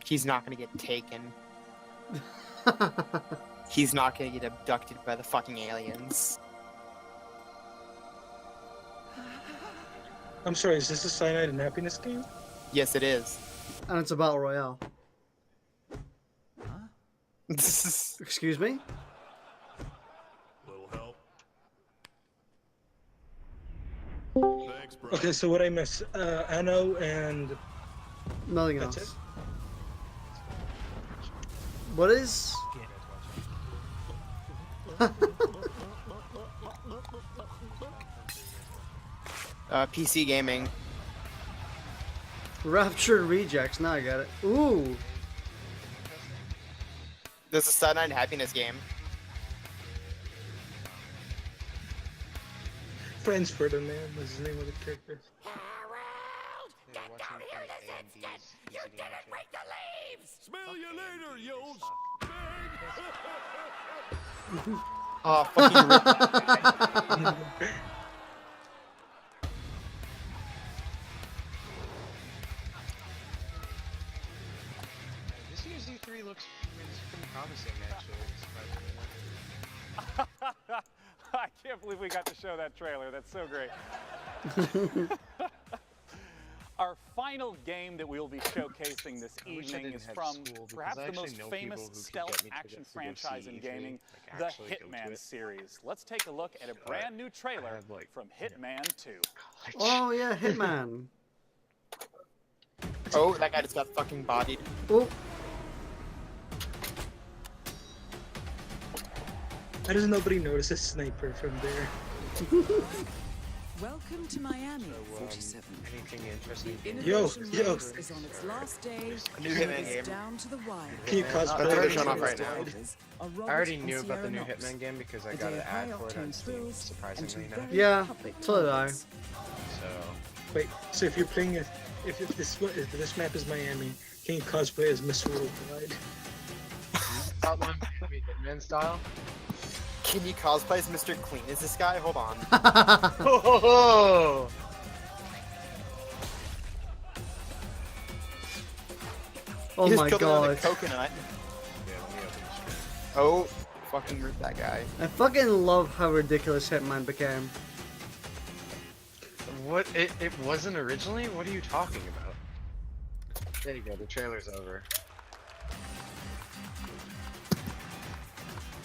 He's not gonna get taken. He's not gonna get abducted by the fucking aliens. I'm sorry, is this a Cyanide and Happiness game? Yes, it is. And it's a battle royale. Excuse me? Little help. Thanks, bro. Okay, so what I miss? Anno and... Nothing That's else. it? What is? PC gaming. Rapture Rejects. Now I got it. Ooh. This is a Cyanide and Happiness game. Friends for the Man was the name of the character. Smell you later, you old Oh, fucking This year's E3 looks pretty promising, actually. I can't believe we got to show that trailer. That's so great. Our final game that we'll be showcasing this evening is from perhaps the most famous stealth action franchise in gaming, the Hitman series. Let's take a look at a brand new trailer from Hitman 2. Oh yeah, Hitman. Oh, that guy just got fucking bodied. Oh. How does nobody notice a sniper from there? Welcome to Miami, 47. Anything interesting? Yo, Innovation yo. Race is on its last day. A new Hitman It's game. down to the wire. Can you cosplay? That's already shown off right now. I already knew about the new Hitman game because I got an ad for it on Steam, surprisingly enough. Yeah, so did I. So... Wait, so if you're playing it, if this map is Miami, can you cosplay as Mr. Worldwide? Hitman style? Can you cosplay as Mr. Clean? Is this guy? Hold on. Oh! Oh He just my killed him with a god. coconut. Oh, fucking root that guy. I fucking love how ridiculous Hitman became. What? It wasn't originally? What are you talking about? There you go, the trailer's over.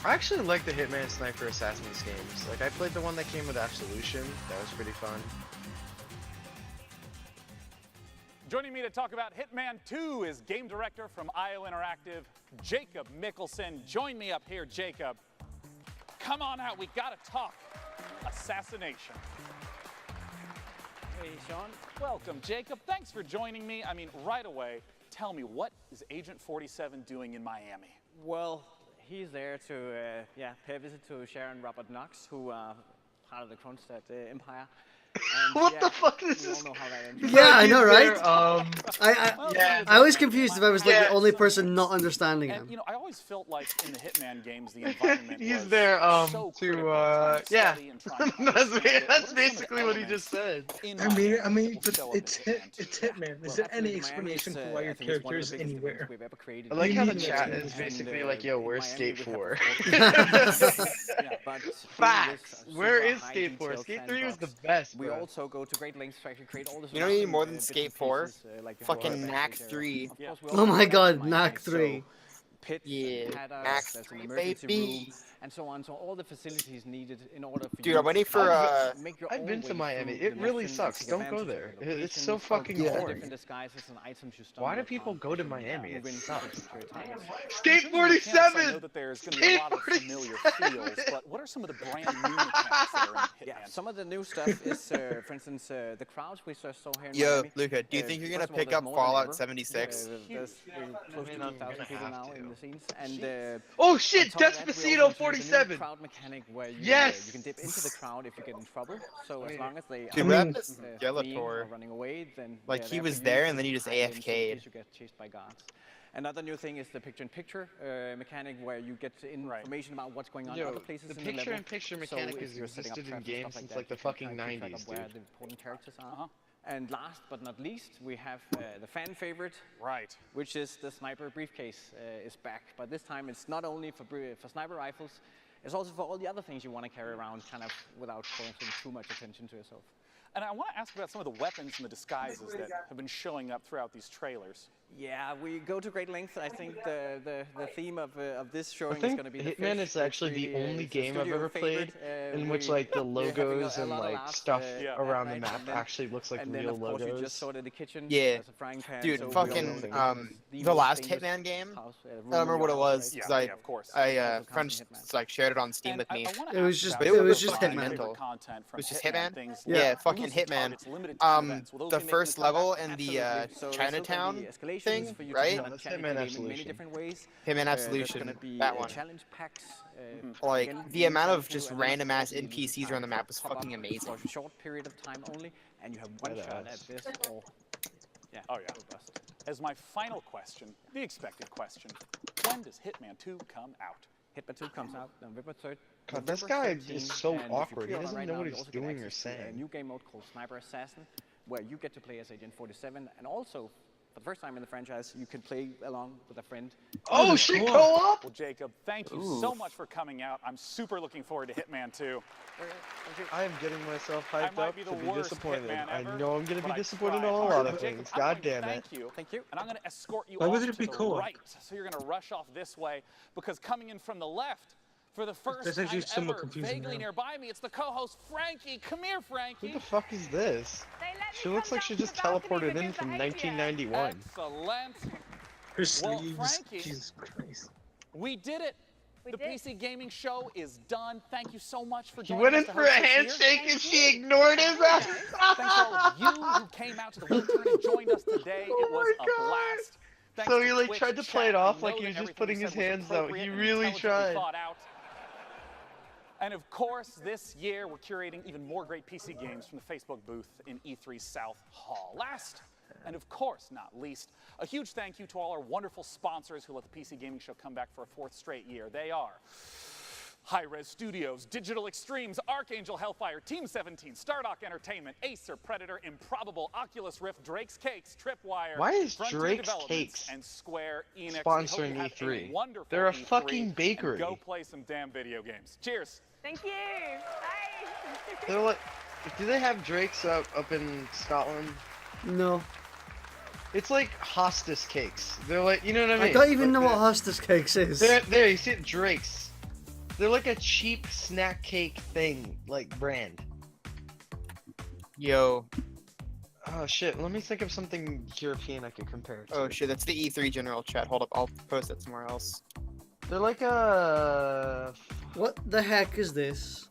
I actually like the Hitman Sniper Assassins games. Like, I played the one that came with Absolution. That was pretty fun. Joining me to talk about Hitman 2 is game director from IO Interactive, Jacob Mickelson. Join me up here, Jacob. Come on out, we gotta talk. Assassination. Hey, Sean. Welcome, Jacob. Thanks for joining me. I mean, right away, tell me, what is Agent 47 doing in Miami? Well, he's there to pay a visit to Sharon Robert Knox, who are part of the Kronstadt Empire. What the fuck is this? Yeah, I know, right? Yeah. I was confused if I was like the only person not understanding him. And you know, I always felt like in the Hitman games, the environment He's was there so to yeah. that's basically what he just said. I mean, but it's Hitman. Is there any explanation for why your character is anywhere? I like how the chat is basically like, yo, where's Skate 4? Facts. Where is Skate 4? Skate 3 was the best. We also go to great lengths to actually create all this. You don't need more than Skate 4. Fucking Knack 3. Oh my god, Knack 3. Pits, Yeah, there's Knack an 3, emergency baby. room, and so on. So all the facilities needed in order for Dude, you I'm waiting to for, make your I've own been to way Miami. through It the really mission, sucks. take Don't go advantage there. of the It's locations, so fucking all the boring. different disguises and items you Why do stumble people upon go to to Miami? move It into sucks. secret targets. Skate I know 47! that there's going to be a lot of familiar feels, but what are some of the brand new mechanics that are in Hitman? Yeah, some of the new stuff is, for instance, the crowds we saw here in Yo, Miami. Luca, do you think you're gonna First of all, pick there's up more than Fallout ever. 76? There's close to 2,000 people now in the scenes, and Oh shit, on top of that, we Despacito also introduced a new 47! crowd mechanic where you, Yes! you can dip into the crowd if you get in trouble. So as long as they Dude, are what happened to fleeing Skeletor? or running away, then Like, they're he there was for there you and then to he just hide in, so in AFK'd. case you get chased by guards. Another new thing is the picture-in-picture mechanic, where you get information about what's going on in Yo, other places the in the level. picture-in-picture mechanic So has if you're setting up existed in traps and games stuff since that, like the you can fucking kind of keep track 90s, of where dude. the important characters are. And last but not least, we have the fan favorite, which is the sniper briefcase is back. But this time it's not only for sniper rifles, it's also for all the other things you want to carry around, kind of without causing too much attention to yourself. And I want to ask about some of the weapons and the disguises that have been showing up throughout these trailers. Yeah, we go to great lengths. I think the theme of this I showing is think going to be the Hitman fish, is actually which the really only is a game I've studio ever played favorite, in which we- like the we're having logos a and lot of like laughs, stuff at around night, the map and then- actually looks like and real then, of course, logos. you just saw the kitchen Yeah. as a frying pan, Dude, so we fucking, all know the most last famous Hitman game, house, I don't remember what it was, because friends like shared it on Steam with me. It was just But it was was just fucking Hitman. mental. Content from It was just Hitman Hitman? things Yeah, like fucking losing Hitman. targets, limited time events. Will those The be making first a comeback? level in the So there's still gonna Chinatown be escalations thing, for you right? to challenge the game in many different ways. Hitman There's Absolution, gonna be that one. challenge packs. Like, again, the amount of to just and random ass also the NPCs around the map was pop up fucking amazing. For a short period of time only, and you have one shot at this, or Oh yeah. As my final question, the expected question, when does Hitman 2 come out? Hitman 2 comes out November 3rd. God, this November guy 13th, is so and if you awkward. He pre-order doesn't right know now, what you he's also get doing or access to a saying. new game mode called Sniper Assassin, where you get to play as Agent 47, and also, for the first time in the franchise, you can play along with a friend. Oh, shit, co-op? Well, Jacob, thank you so much for coming out. I'm super looking forward to Hitman 2. I am getting myself I hyped might up be to the be worst disappointed. Hitman I ever, know I'm gonna but be I disappointed tried in a hard. lot of Jacob, things. I'm God going to damn it. Thank you. And I'm going to escort you Why off would to it be the co-op? right. So you're going to rush off this way, because coming in from the left, for the first That's time actually somewhat ever, confusing vaguely now. nearby me, it's the co-host Frankie. Come here, Frankie. Who the fuck is this? She looks like she just teleported in from 1991. Excellent. Her Well, sleeves. Frankie, Jesus Christ. we did it. The PC Gaming Show is done. Thank you so much for He joining went us in to for a host this year. handshake and she ignored his ass. Thanks to all of you who came out to the Windturn and joined us today. It was a blast. Thanks So to he like Twitch tried to play it chat. I off like know he that was just everything putting we his said was hands out. appropriate He and really intelligently tried. thought out. And of course, this year we're curating even more great PC games from the Facebook booth in E3 South Hall. Last, and of course not least, a huge thank you to all our wonderful sponsors who let the PC Gaming Show come back for a fourth straight year. They are Hi-Res Studios, Digital Extremes, Archangel Hellfire, Team 17, Stardock Entertainment, Acer, Predator, Improbable, Oculus Rift, Drake's Cakes, Tripwire, Why is Frontier Drake's Developments, Cakes and Square Enix. We hope sponsoring you have a E3? wonderful They're a E3, fucking and bakery. go play some damn video games. Cheers. Thank you. Bye. They're like, do they have Drake's up in Scotland? No. It's like hostess cakes. They're like, you know what I mean? I don't even Like know what the- hostess cakes is. There, you see it, Drake's. They're like a cheap snack cake thing, like brand. Yo. Oh shit, let me think of something European I could compare it to. Oh shit, that's the E3 general chat. Hold up, I'll post that somewhere else. They're like a... What the heck is this?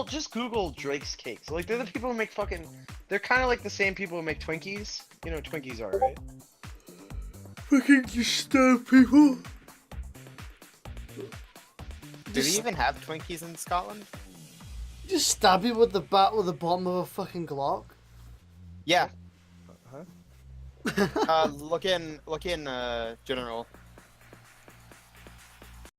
Just Google Drake's Cakes. Like, they're the people who make fucking... They're kind of like the same people who make Twinkies. You know what Twinkies are, right? Fucking just stab people. Do they even have Twinkies in Scotland? Just stab you with the bat with the bottom of a fucking Glock. Yeah. Huh? Look in general.